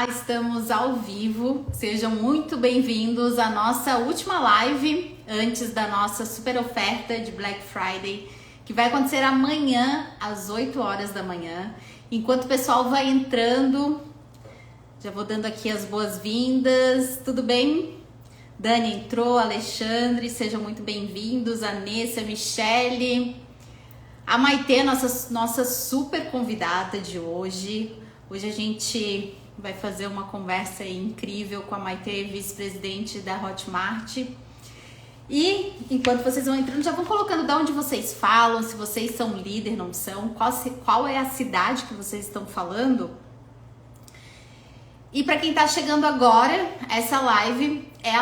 Olá, estamos ao vivo. Sejam muito bem-vindos à nossa última live antes da nossa super oferta de Black Friday, que vai acontecer amanhã às 8 horas da manhã. Enquanto o pessoal vai entrando, já vou dando aqui as boas-vindas. Tudo bem? Dani entrou, Alexandre, sejam muito bem-vindos. A Nessa, a Michele, a Maitê, nossa super convidada de hoje. Hoje a gente vai fazer uma conversa incrível com a Maitê, vice-presidente da Hotmart. E enquanto vocês vão entrando, já vão colocando de onde vocês falam, se vocês são líder, não são, qual é a cidade que vocês estão falando. E para quem está chegando agora, essa live é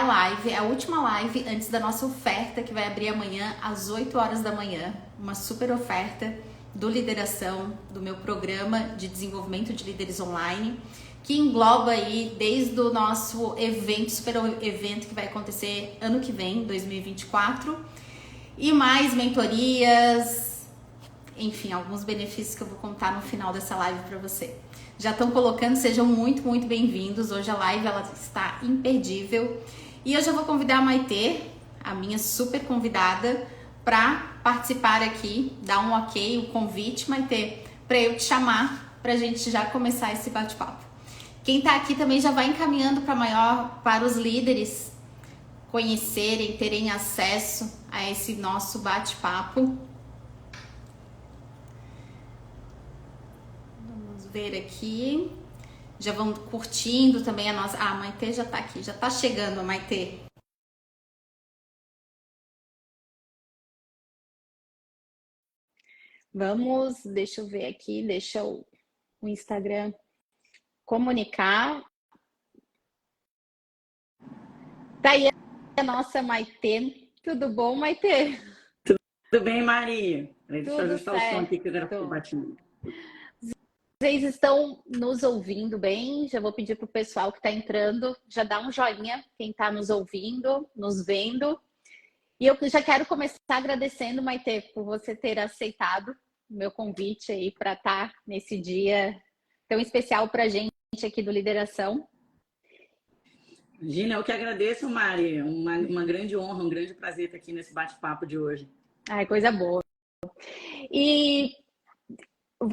a última live antes da nossa oferta, que vai abrir amanhã às 8 horas da manhã. Uma super oferta do Lideração, do meu programa de desenvolvimento de líderes online, que engloba aí desde o nosso evento, super evento que vai acontecer ano que vem, 2024, e mais mentorias, enfim, alguns benefícios que eu vou contar no final dessa live para você. Já estão colocando, sejam muito, muito bem-vindos. Hoje a live ela está imperdível. E eu já vou convidar a Maitê, a minha super convidada, para participar aqui, dar um ok, o convite, Maitê, para eu te chamar, para a gente já começar esse bate-papo. Quem está aqui também já vai encaminhando para os líderes conhecerem, terem acesso a esse nosso bate-papo. Vamos ver aqui. Já vão curtindo também a nossa... Ah, a Maitê já está aqui, já está chegando, Maitê. Vamos, deixa eu ver aqui, deixa o Instagram comunicar. Tá aí a nossa Maitê. Tudo bom, Maitê? Tudo bem, Mari? Deixa eu ajustar certo. O som aqui que eu quero bater. Vocês estão nos ouvindo bem? Já vou pedir para o pessoal que está entrando, já dá um joinha, quem está nos ouvindo, nos vendo. E eu já quero começar agradecendo, Maitê, por você ter aceitado o meu convite aí para estar nesse dia tão especial para a gente aqui do Lideração. Gina, eu que agradeço, Mari. Uma grande honra, um grande prazer estar aqui nesse bate-papo de hoje. Ai, coisa boa. E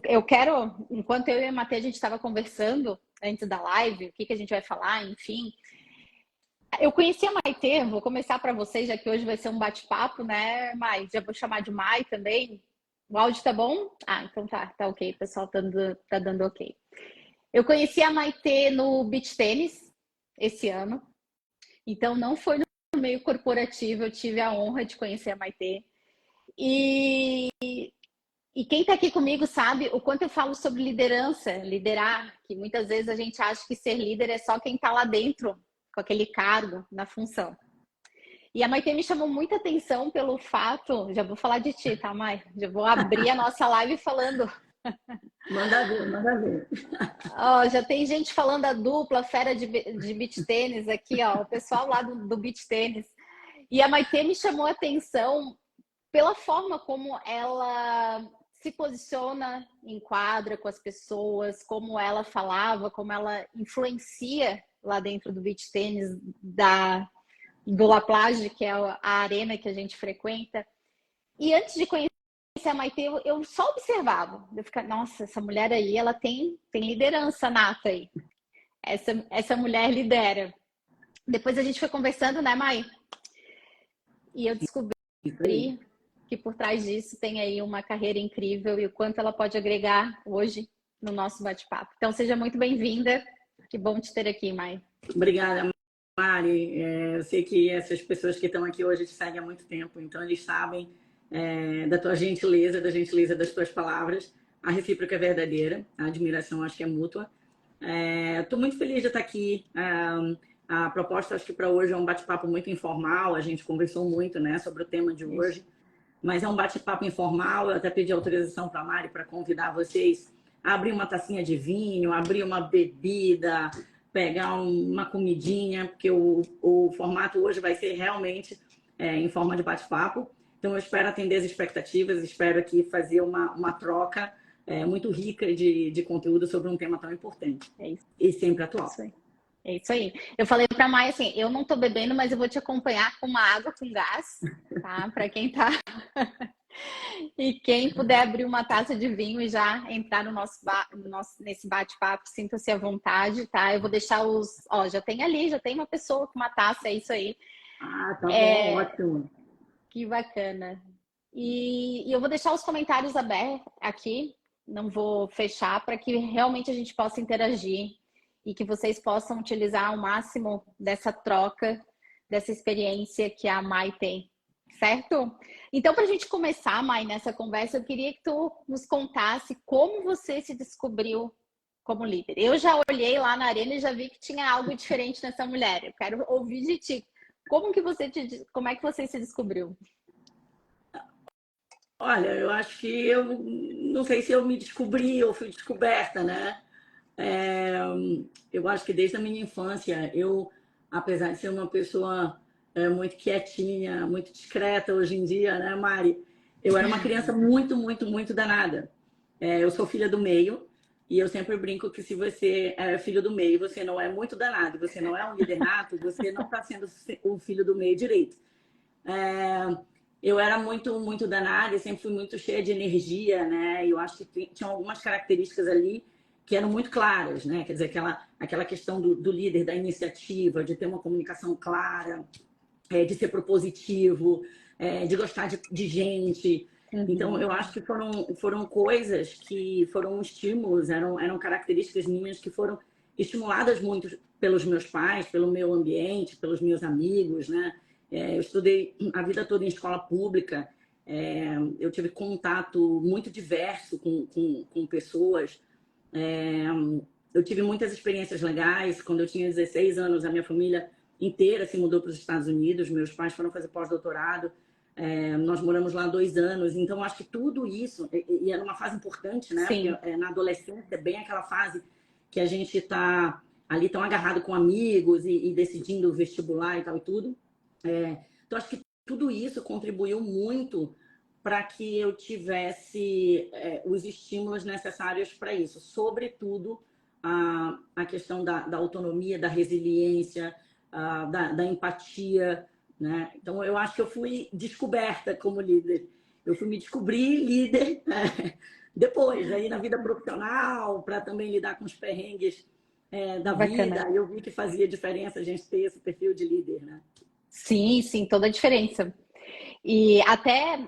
eu quero, enquanto eu e a Maitê a gente estava conversando antes da live, o que a gente vai falar, enfim. Eu conheci a Maitê, vou começar para vocês, já que hoje vai ser um bate-papo, né, Mai? Já vou chamar de Mai também. O áudio tá bom? Ah, então tá ok, o pessoal tá dando ok. Eu conheci a Maitê no beach tênis esse ano, então não foi no meio corporativo, eu tive a honra de conhecer a Maitê. E quem tá aqui comigo sabe o quanto eu falo sobre liderança, liderar, que muitas vezes a gente acha que ser líder é só quem tá lá dentro, com aquele cargo, na função. E a Maitê me chamou muita atenção pelo fato... Já vou falar de ti, tá, Mai? Já vou abrir a nossa live falando... Manda ver, manda ver. Ó, já tem gente falando da dupla fera de beach tênis aqui, ó, o pessoal lá do beach tênis. E a Maitê me chamou a atenção pela forma como ela se posiciona em quadra com as pessoas, como ela falava, como ela influencia lá dentro do beach tênis do La Plage, que é a arena que a gente frequenta. E antes de conhecer a Maitê, eu só observava. Eu ficava, nossa, essa mulher aí, ela tem liderança nata aí. Essa mulher lidera. Depois a gente foi conversando, né, Mai? E eu descobri que por trás disso tem aí uma carreira incrível e o quanto ela pode agregar hoje no nosso bate-papo. Então, seja muito bem-vinda. Que bom te ter aqui, Mai. Obrigada, Mari. Eu sei que essas pessoas que estão aqui hoje te seguem há muito tempo, então eles sabem da tua gentileza, da gentileza das tuas palavras. A recíproca é verdadeira, a admiração acho que é mútua. Estou muito feliz de estar aqui. A proposta, acho que para hoje é um bate-papo muito informal, a gente conversou muito, né, sobre o tema de hoje, mas é um bate-papo informal. Eu até pedi autorização para a Mari para convidar vocês a abrir uma tacinha de vinho, abrir uma bebida, pegar uma comidinha, porque o formato hoje vai ser realmente em forma de bate-papo. Então, eu espero atender as expectativas, espero aqui fazer uma troca muito rica de conteúdo sobre um tema tão importante É isso. e sempre atual. Isso aí. É isso aí. Eu falei pra Mai assim, eu não tô bebendo, mas eu vou te acompanhar com uma água com gás, tá? Pra quem tá... E quem puder abrir uma taça de vinho e já entrar no nesse bate-papo, sinta-se à vontade, tá? Eu vou deixar os... Ó, já tem uma pessoa com uma taça, é isso aí. Ah, tá bom, ótimo. Que bacana. E eu vou deixar os comentários abertos aqui, não vou fechar, para que realmente a gente possa interagir e que vocês possam utilizar ao máximo dessa troca, dessa experiência que a Mai tem, certo? Então, para a gente começar, Mai, nessa conversa, eu queria que tu nos contasse como você se descobriu como líder. Eu já olhei lá na arena e já vi que tinha algo diferente nessa mulher. Eu quero ouvir de ti. Como é que você se descobriu? Olha, eu acho que eu não sei se eu me descobri ou fui descoberta, né? Eu acho que desde a minha infância, apesar de ser uma pessoa muito quietinha, muito discreta hoje em dia, né, Mari? Eu era uma criança muito, muito, muito danada. Eu sou filha do meio e eu sempre brinco que se você é filho do meio, você não é muito danado, você não é um líder nato, você não está sendo o filho do meio direito. Eu era muito, muito danada e sempre fui muito cheia de energia, né? Eu acho que tinha algumas características ali que eram muito claras, né? Quer dizer, aquela questão do líder, da iniciativa, de ter uma comunicação clara, de ser propositivo, de gostar de gente. Uhum. Então, eu acho que foram coisas que foram estímulos, eram características minhas que foram estimuladas muito pelos meus pais, pelo meu ambiente, pelos meus amigos, né? Eu estudei a vida toda em escola pública, eu tive contato muito diverso com pessoas, eu tive muitas experiências legais. Quando eu tinha 16 anos, a minha família inteira se mudou para os Estados Unidos, meus pais foram fazer pós-doutorado, nós moramos lá 2 anos, então acho que tudo isso, e era uma fase importante, né? Sim. Porque, na adolescência, é bem aquela fase que a gente está ali tão agarrado com amigos e decidindo o vestibular e tal e tudo. Então, acho que tudo isso contribuiu muito para que eu tivesse os estímulos necessários para isso. Sobretudo, a questão da autonomia, da resiliência, da empatia, né? Então, eu acho que eu fui descoberta como líder. Eu fui me descobrir líder depois, aí na vida profissional, para também lidar com os perrengues da Bacana. vida. Eu vi que fazia diferença a gente ter esse perfil de líder, né? Sim, sim, toda a diferença. E até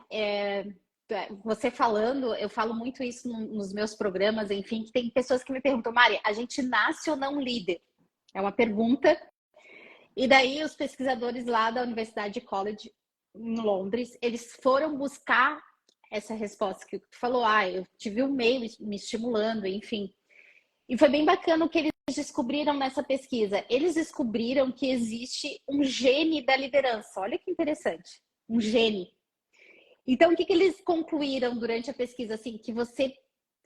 você falando, eu falo muito isso nos meus programas, enfim, que tem pessoas que me perguntam, Mari, a gente nasce ou não líder? É uma pergunta. E daí os pesquisadores lá da Universidade College em Londres, eles foram buscar essa resposta que tu falou, eu tive o meio me estimulando, enfim. E foi bem bacana o que eles descobriram nessa pesquisa. Eles descobriram que existe um gene da liderança. Olha que interessante. Um gene. Então, o que eles concluíram durante a pesquisa? Assim, que você...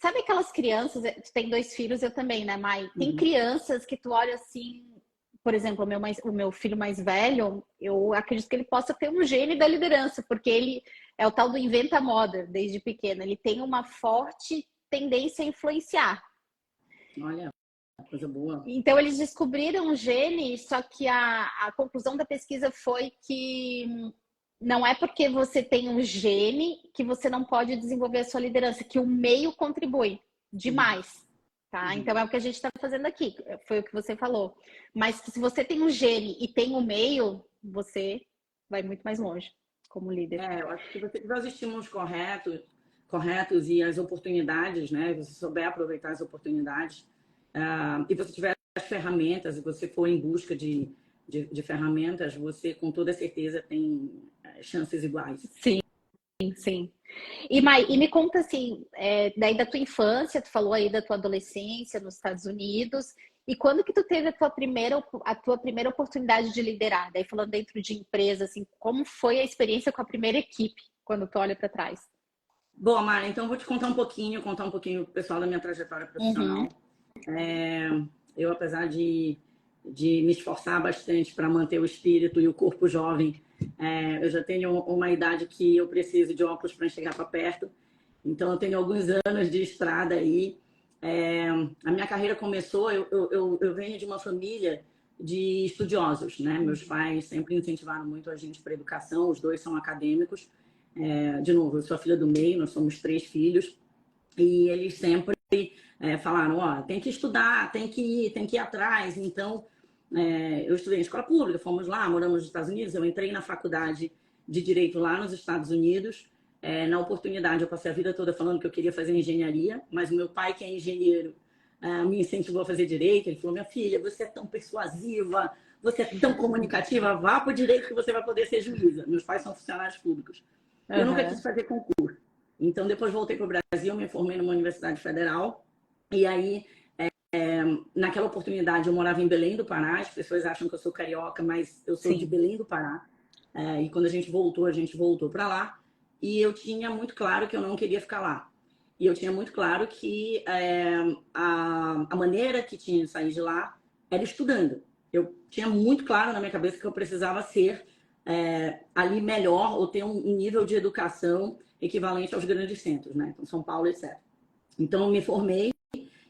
Sabe aquelas crianças... Tu tem 2 filhos, eu também, né, Mai? Tem crianças que tu olha assim... Por exemplo, o meu filho mais velho, eu acredito que ele possa ter um gene da liderança, porque ele é o tal do inventa moda desde pequeno. Ele tem uma forte tendência a influenciar. Olha, coisa boa. Então, eles descobriram um gene, só que a conclusão da pesquisa foi que não é porque você tem um gene que você não pode desenvolver a sua liderança, que o meio contribui demais, tá? Então, é o que a gente está fazendo aqui, foi o que você falou. Mas se você tem um gene e tem o meio, você vai muito mais longe como líder. Eu acho que se você tiver os estímulos corretos e as oportunidades, né? Você souber aproveitar as oportunidades, e você tiver as ferramentas, e você for em busca de ferramentas, você com toda certeza tem chances iguais. Sim, sim. E Mai, me conta assim, daí da tua infância, tu falou aí da tua adolescência nos Estados Unidos, e quando que tu teve a tua primeira oportunidade de liderar? Daí falando dentro de empresa, assim, como foi a experiência com a primeira equipe, quando tu olha para trás? Bom, Mara, então eu vou te contar um pouquinho pro pessoal da minha trajetória profissional. Eu, apesar de me esforçar bastante para manter o espírito e o corpo jovem, eu já tenho uma idade que eu preciso de óculos para enxergar para perto. Então, eu tenho alguns anos de estrada aí. A minha carreira começou, eu venho de uma família de estudiosos, né? Meus pais sempre incentivaram muito a gente para a educação, os dois são acadêmicos. De novo, eu sou a filha do meio, nós somos 3 filhos, e eles sempre falaram, ó, tem que estudar, tem que ir atrás. Então, eu estudei em escola pública, fomos lá, moramos nos Estados Unidos, eu entrei na faculdade de Direito lá nos Estados Unidos. Na oportunidade, eu passei a vida toda falando que eu queria fazer engenharia, mas o meu pai, que é engenheiro, me incentivou a fazer Direito. Ele falou, minha filha, você é tão persuasiva, você é tão comunicativa, vá para o Direito que você vai poder ser juíza. Meus pais são funcionários públicos. Eu nunca quis fazer concurso. Então, depois voltei para o Brasil, me formei numa universidade federal, e aí, naquela oportunidade, eu morava em Belém do Pará. As pessoas acham que eu sou carioca, mas eu sou de Belém do Pará. E quando a gente voltou para lá. E eu tinha muito claro que eu não queria ficar lá. E eu tinha muito claro que a maneira que tinha de sair de lá era estudando. Eu tinha muito claro na minha cabeça que eu precisava ser ali melhor, ou ter um nível de educação equivalente aos grandes centros, né? Então, São Paulo, etc. Então, eu me formei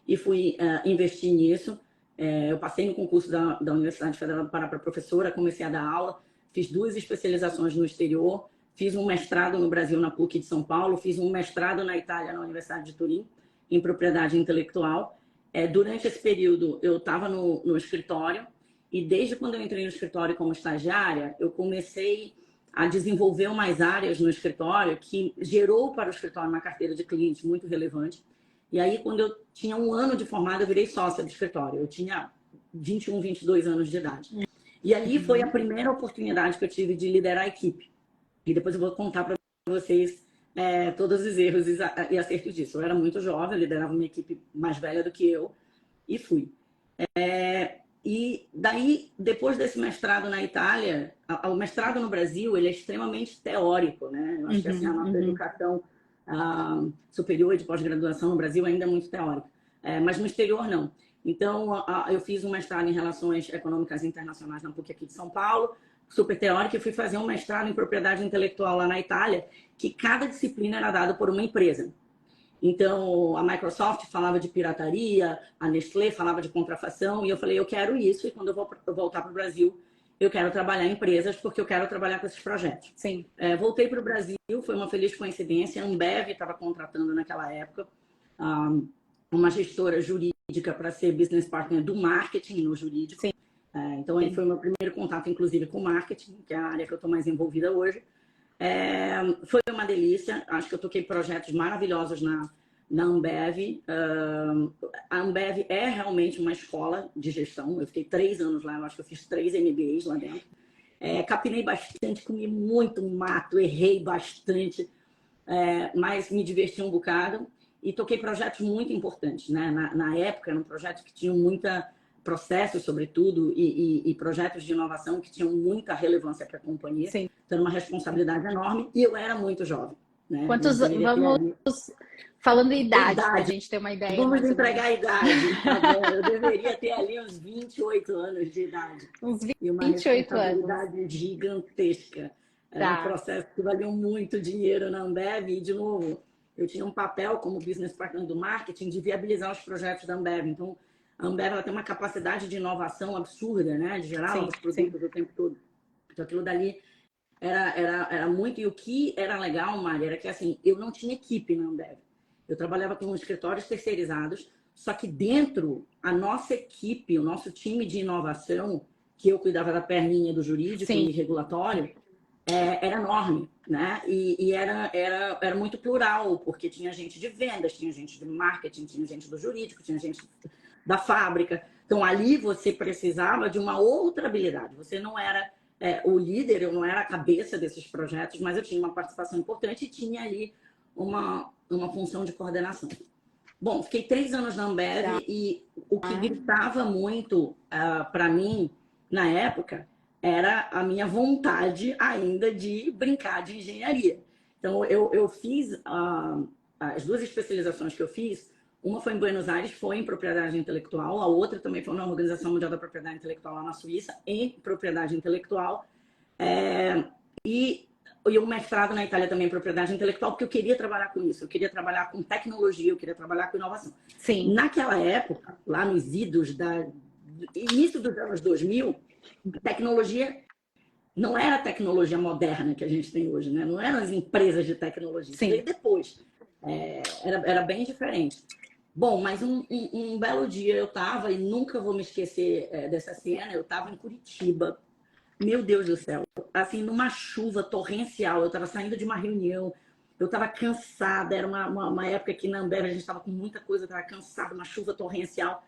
e fui investir nisso. Eu passei no concurso da Universidade Federal do Pará para professora, comecei a dar aula, fiz 2 especializações no exterior, fiz um mestrado no Brasil, na PUC de São Paulo, fiz um mestrado na Itália, na Universidade de Turim, em propriedade intelectual. Durante esse período, eu estava no escritório, e desde quando eu entrei no escritório como estagiária, eu comecei a desenvolver umas áreas no escritório que gerou para o escritório uma carteira de clientes muito relevante. E aí, quando eu tinha 1 ano de formada, eu virei sócia do escritório. Eu tinha 21, 22 anos de idade. E ali foi a primeira oportunidade que eu tive de liderar a equipe. E depois eu vou contar para vocês todos os erros e acertos disso. Eu era muito jovem, eu liderava uma equipe mais velha do que eu, e fui. E daí, depois desse mestrado na Itália, o mestrado no Brasil, ele é extremamente teórico, né? Eu acho que assim, a nossa educação superior de pós-graduação no Brasil ainda é muito teórica. Mas no exterior, não. Então, eu fiz um mestrado em Relações Econômicas Internacionais na PUC aqui de São Paulo, super teórico, e fui fazer um mestrado em Propriedade Intelectual lá na Itália, que cada disciplina era dada por uma empresa. Então, a Microsoft falava de pirataria, a Nestlé falava de contrafação, e eu falei, eu quero isso, e quando eu voltar para o Brasil, eu quero trabalhar em empresas, porque eu quero trabalhar com esses projetos. Sim. Voltei para o Brasil, foi uma feliz coincidência, a Ambev estava contratando naquela época uma gestora jurídica para ser business partner do marketing no jurídico. Sim. Então, aí foi o meu primeiro contato, inclusive, com marketing, que é a área que eu estou mais envolvida hoje. Foi uma delícia. Acho que eu toquei projetos maravilhosos na Ambev. A Ambev é realmente uma escola de gestão. Eu fiquei 3 anos lá, eu acho que eu fiz 3 MBAs lá dentro. Capinei bastante, comi muito mato, errei bastante, mas me diverti um bocado. E toquei projetos muito importantes, né? Na época, eram projetos que tinham muita processos, sobretudo, e projetos de inovação que tinham muita relevância para a companhia. Sim. Então, uma responsabilidade enorme, e eu era muito jovem. Né? Quantos vamos falando em idade, para a gente ter uma ideia. Vamos entregar a idade, tá bom? Eu deveria ter ali uns 28 anos de idade. Uns 28 e uma responsabilidade gigantesca. Era um processo que valia muito dinheiro na Ambev, e, de novo, eu tinha um papel como business partner do marketing de viabilizar os projetos da Ambev. Então, a Ambev ela tem uma capacidade de inovação absurda, né? De gerar novos produtos o tempo todo. Então, aquilo dali era muito... E o que era legal, Mari, era que assim, eu não tinha equipe na Ambev. Eu trabalhava com escritórios terceirizados, só que dentro, a nossa equipe, o nosso time de inovação, que eu cuidava da perninha do jurídico e regulatório, era enorme, né? E era muito plural, porque tinha gente de vendas, tinha gente de marketing, tinha gente do jurídico, tinha gente da fábrica. Então, ali você precisava de uma outra habilidade. Você não era o líder, eu não era a cabeça desses projetos, mas eu tinha uma participação importante e tinha ali uma função de coordenação. Bom, fiquei 3 anos na Ambev e o que gritava muito para mim, na época, era a minha vontade ainda de brincar de engenharia. Então, eu fiz as 2 especializações que eu fiz. Uma foi em Buenos Aires, foi em propriedade intelectual. A outra também foi na Organização Mundial da Propriedade Intelectual lá na Suíça, em propriedade intelectual. E e um mestrado na Itália também em propriedade intelectual, porque eu queria trabalhar com isso, eu queria trabalhar com tecnologia, eu queria trabalhar com inovação. Sim. Naquela época, lá nos idos início dos anos 2000, a tecnologia não era a tecnologia moderna que a gente tem hoje, né? Não eram as empresas de tecnologia. Sim. E depois, era bem diferente. Bom, mas um belo dia eu estava, e nunca vou me esquecer dessa cena, eu estava em Curitiba. Meu Deus do céu, assim, numa chuva torrencial, eu estava saindo de uma reunião, eu estava cansada, era uma época que na Ambev a gente estava com muita coisa, eu estava cansada, uma chuva torrencial.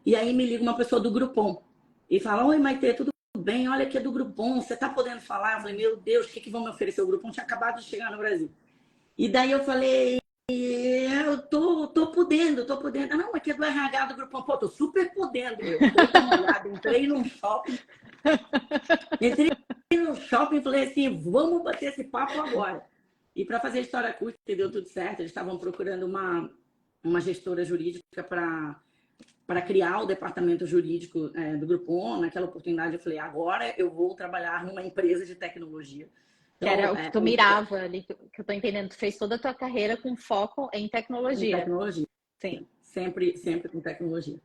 E aí me liga uma pessoa do Groupon e fala: oi, Maitê, tudo bem? Olha, aqui é do Groupon, você está podendo falar? Eu falei: meu Deus, o que vão me oferecer? O Groupon tinha acabado de chegar no Brasil. E daí eu falei: eu tô podendo. Ah, não, aqui é do RH do Groupon. Pô, tô super podendo. Eu entrei num shopping. E falei assim: vamos bater esse papo agora. E para fazer a história curta, deu tudo certo. Eles estavam procurando uma gestora jurídica para criar o departamento jurídico do Groupon. Naquela oportunidade eu falei: agora eu vou trabalhar numa empresa de tecnologia. Então, que era o que tu mirava ali, que eu tô entendendo. Tu fez toda a tua carreira com foco em tecnologia. Em tecnologia. Sim. Sempre com tecnologia.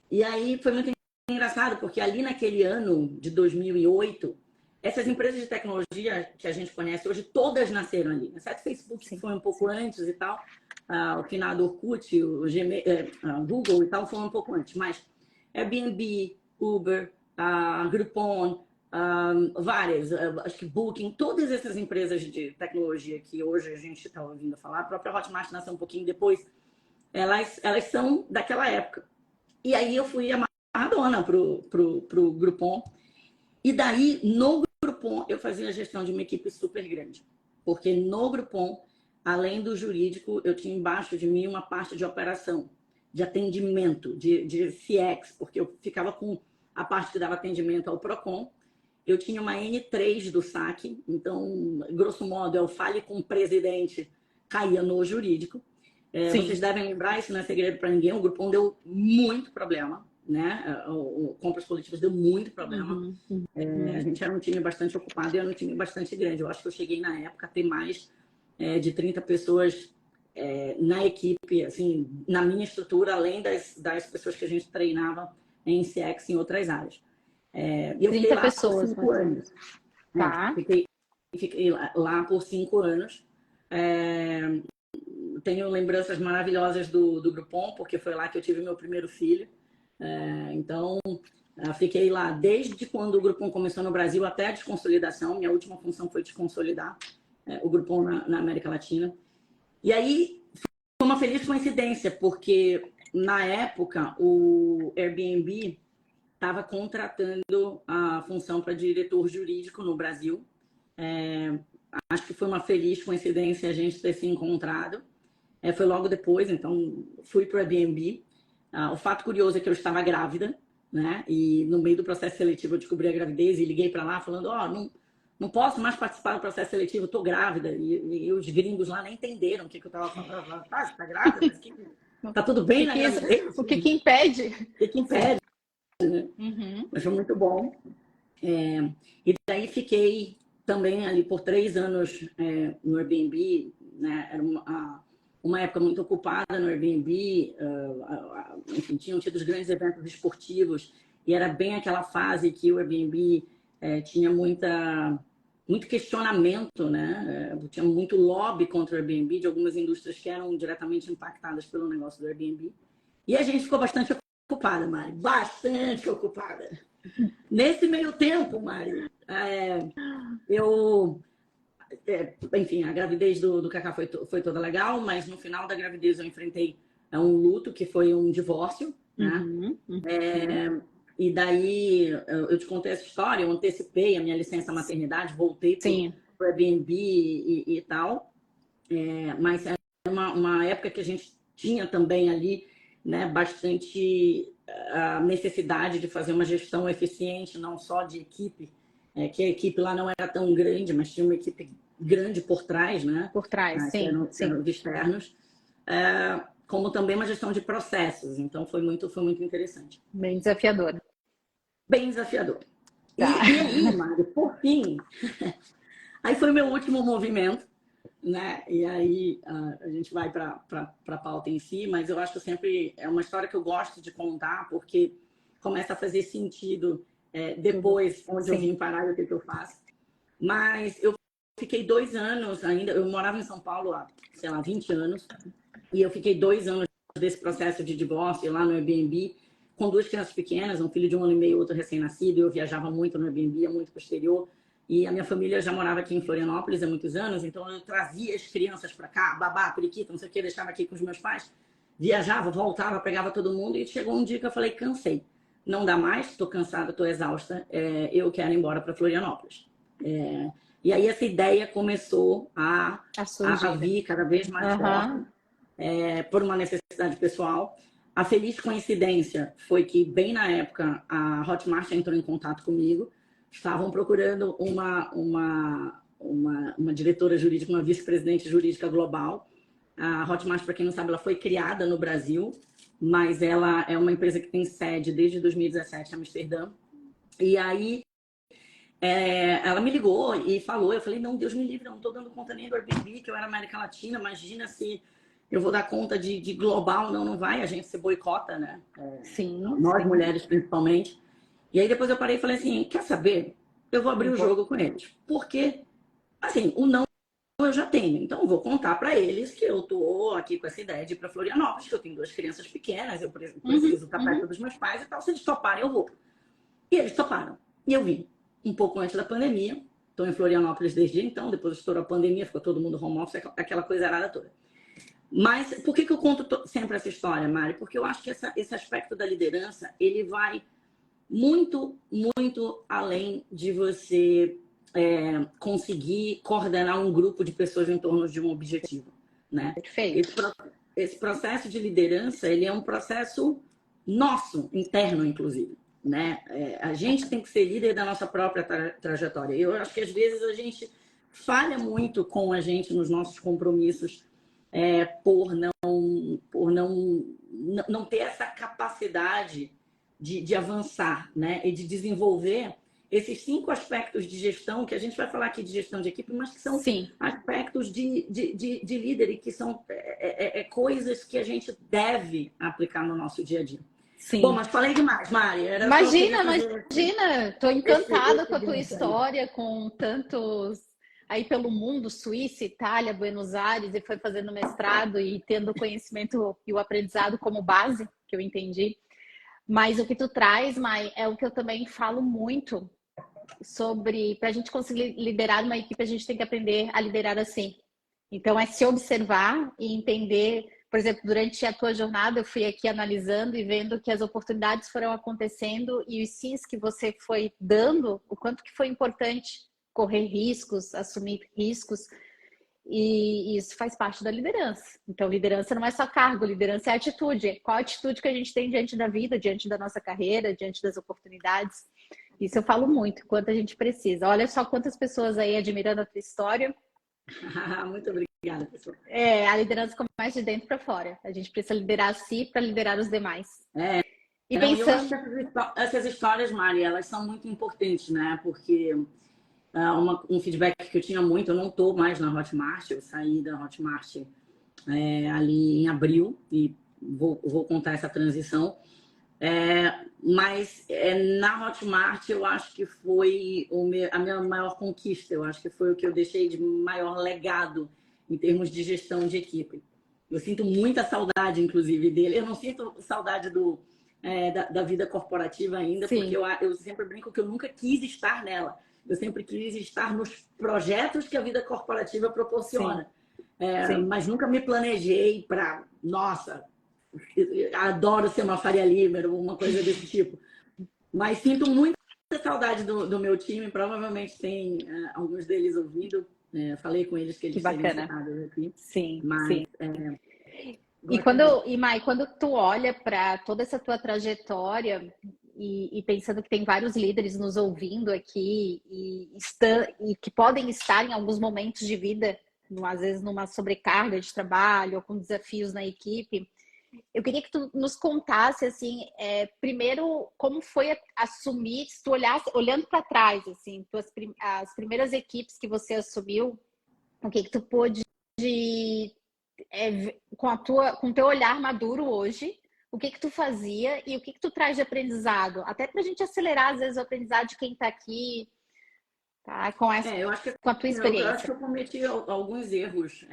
E aí foi muito engraçado, porque ali naquele ano de 2008, essas empresas de tecnologia que a gente conhece hoje, todas nasceram ali. Certo? O Facebook Sim. foi um pouco antes e tal. O finado Orkut, o Google e tal foi um pouco antes. Mas Airbnb, Uber, Groupon, várias, acho que Booking, todas essas empresas de tecnologia que hoje a gente está ouvindo falar, a própria Hotmart nasceu um pouquinho depois, elas são daquela época. E aí eu fui amarradona pro Groupon. E daí, no Groupon, eu fazia a gestão de uma equipe super grande. Porque no Groupon, além do jurídico, eu tinha embaixo de mim uma parte de operação, de atendimento, de CX, porque eu ficava com a parte que dava atendimento ao Procon. Eu tinha uma N3 do saque, então, grosso modo, eu fale com o presidente, caía no jurídico. Vocês devem lembrar, isso não é segredo para ninguém, o Groupon deu muito problema, né? O Compras Coletivas deu muito problema. A gente era um time bastante ocupado e era um time bastante grande. Eu acho que eu cheguei na época a ter mais de 30 pessoas na equipe, assim, na minha estrutura, além das pessoas que a gente treinava em CX em outras áreas. E eu fiquei lá pessoas, por 5 anos. Tá. Fiquei lá por 5 anos. Tenho lembranças maravilhosas do Groupon, porque foi lá que eu tive meu primeiro filho. Então, fiquei lá desde quando o Groupon começou no Brasil até a desconsolidação. Minha última função foi desconsolidar o Groupon na América Latina. E aí, foi uma feliz coincidência, porque na época o Airbnb estava contratando a função para diretor jurídico no Brasil. Acho que foi uma feliz coincidência a gente ter se encontrado. Foi logo depois, então fui para o Airbnb. O fato curioso é que eu estava grávida, né? E no meio do processo seletivo eu descobri a gravidez e liguei para lá falando: não posso mais participar do processo seletivo, estou grávida. E os gringos lá nem entenderam o que eu estava falando. Você está grávida? Mas tá tudo bem na gravidez? O que impede? O que impede? Né? Mas foi muito bom. E daí fiquei também ali por 3 anos no Airbnb, né? Era uma época muito ocupada no Airbnb, enfim, tinham tido os grandes eventos esportivos e era bem aquela fase que o Airbnb tinha muito questionamento, né? Tinha muito lobby contra o Airbnb de algumas indústrias que eram diretamente impactadas pelo negócio do Airbnb. E a gente ficou bastante ocupada, Mari, bastante ocupada. Nesse meio tempo, Mari, enfim, a gravidez do Cacá foi toda legal, mas no final da gravidez eu enfrentei um luto, que foi um divórcio, né? E daí, eu te contei essa história, eu antecipei a minha licença maternidade, voltei para o Airbnb e tal, mas era uma época que a gente tinha também ali, né, bastante a necessidade de fazer uma gestão eficiente, não só de equipe, que a equipe lá não era tão grande, mas tinha uma equipe grande por trás, né? Por trás, sim. Eram os externos, como também uma gestão de processos. Então, foi muito interessante. Bem desafiador. Bem desafiador. Tá. E aí, Mário, por fim, Aí foi meu último movimento, né? E aí a gente vai para a pauta em si, mas eu acho que sempre é uma história que eu gosto de contar, porque começa a fazer sentido depois onde eu vim parar e o que eu faço. Mas eu fiquei 2 anos ainda, eu morava em São Paulo há, sei lá, 20 anos, e eu fiquei 2 anos desse processo de divórcio lá no Airbnb, com 2 crianças pequenas, um filho de 1 ano e meio, outro recém-nascido. Eu viajava muito no Airbnb, ia muito para o exterior. E a minha família já morava aqui em Florianópolis há muitos anos, então eu trazia as crianças para cá, babá, periquita, não sei o que, deixava aqui com os meus pais. Viajava, voltava, pegava todo mundo. E chegou um dia que eu falei, cansei. Não dá mais, estou cansada, estou exausta, eu quero ir embora para Florianópolis. E aí essa ideia começou a vir cada vez mais forte, por uma necessidade pessoal. A feliz coincidência foi que, bem na época, a Hotmart entrou em contato comigo. Estavam procurando uma diretora jurídica, uma vice-presidente jurídica global. A Hotmart, para quem não sabe, ela foi criada no Brasil, mas ela é uma empresa que tem sede desde 2017 em Amsterdã. E aí ela me ligou e falou, eu falei, não, Deus me livre, eu não estou dando conta nem do Airbnb, que eu era América Latina, imagina se eu vou dar conta de global. Não vai, a gente se boicota, né? Sim. Nós, mulheres, principalmente. E aí depois eu parei e falei assim, quer saber? Eu vou abrir o jogo com eles. Porque, assim, o não eu já tenho. Então eu vou contar para eles que eu tô aqui com essa ideia de ir para Florianópolis, que eu tenho 2 crianças pequenas, eu preciso estar perto dos meus pais e tal. Se eles toparem, eu vou. E eles toparam. E eu vim um pouco antes da pandemia. Estou em Florianópolis desde então, depois estourou a pandemia, ficou todo mundo home office, aquela coisa arada toda. Mas por que eu conto sempre essa história, Mari? Porque eu acho que esse aspecto da liderança, ele vai muito, muito além de você conseguir coordenar um grupo de pessoas em torno de um objetivo, né? Perfeito. Esse processo de liderança, ele é um processo nosso, interno, inclusive, né? A gente tem que ser líder da nossa própria trajetória. Eu acho que às vezes a gente falha muito com a gente nos nossos compromissos, por não ter essa capacidade de avançar, né? E de desenvolver esses 5 aspectos de gestão, que a gente vai falar aqui de gestão de equipe, mas que são aspectos de líder e que são coisas que a gente deve aplicar no nosso dia a dia. Sim. Bom, mas falei demais, Mari. Imagina. Estou encantada com a tua história, com tantos aí pelo mundo, Suíça, Itália, Buenos Aires, e foi fazendo mestrado e tendo o conhecimento e o aprendizado como base, que eu entendi. Mas o que tu traz, Mai, é o que eu também falo muito sobre, para a gente conseguir liderar uma equipe, a gente tem que aprender a liderar assim. Então, é se observar e entender. Por exemplo, durante a tua jornada, eu fui aqui analisando e vendo que as oportunidades foram acontecendo e os sims que você foi dando, o quanto que foi importante correr riscos, assumir riscos. E isso faz parte da liderança. Então, liderança não é só cargo, liderança é atitude. Qual a atitude que a gente tem diante da vida, diante da nossa carreira, diante das oportunidades? Isso eu falo muito, quanto a gente precisa. Olha só quantas pessoas aí admirando a tua história. Muito obrigada, pessoal. A liderança começa de dentro para fora. A gente precisa liderar a si para liderar os demais. E pensando... Eu acho que essas histórias, Mari, elas são muito importantes, né? Porque um feedback que eu tinha muito, eu não estou mais na Hotmart, eu saí da Hotmart ali em abril e vou contar essa transição. Mas na Hotmart eu acho que foi a minha maior conquista, eu acho que foi o que eu deixei de maior legado em termos de gestão de equipe. Eu sinto muita saudade, inclusive, dele. Eu não sinto saudade da vida corporativa ainda, Sim. Porque eu sempre brinco que eu nunca quis estar nela. Eu sempre quis estar nos projetos que a vida corporativa proporciona. Mas nunca me planejei para, nossa, adoro ser uma Faria Limer, uma coisa desse tipo. Mas sinto muita saudade do meu time. Provavelmente tem alguns deles ouvindo. Falei com eles que eles seriam citados aqui. Sim, mas, sim. Mai, quando tu olha para toda essa tua trajetória e pensando que tem vários líderes nos ouvindo aqui e que podem estar em alguns momentos de vida, às vezes numa sobrecarga de trabalho ou com desafios na equipe, Eu queria que tu nos contasse, assim, primeiro, como foi assumir, se tu olhasse, olhando para trás, assim, as primeiras equipes que você assumiu, o que tu pôde, com o teu olhar maduro hoje, o que tu fazia e o que tu traz de aprendizado? Até para a gente acelerar, às vezes, o aprendizado de quem está aqui, tá? Eu acho que Com a tua assim, eu acho experiência. que eu cometi alguns erros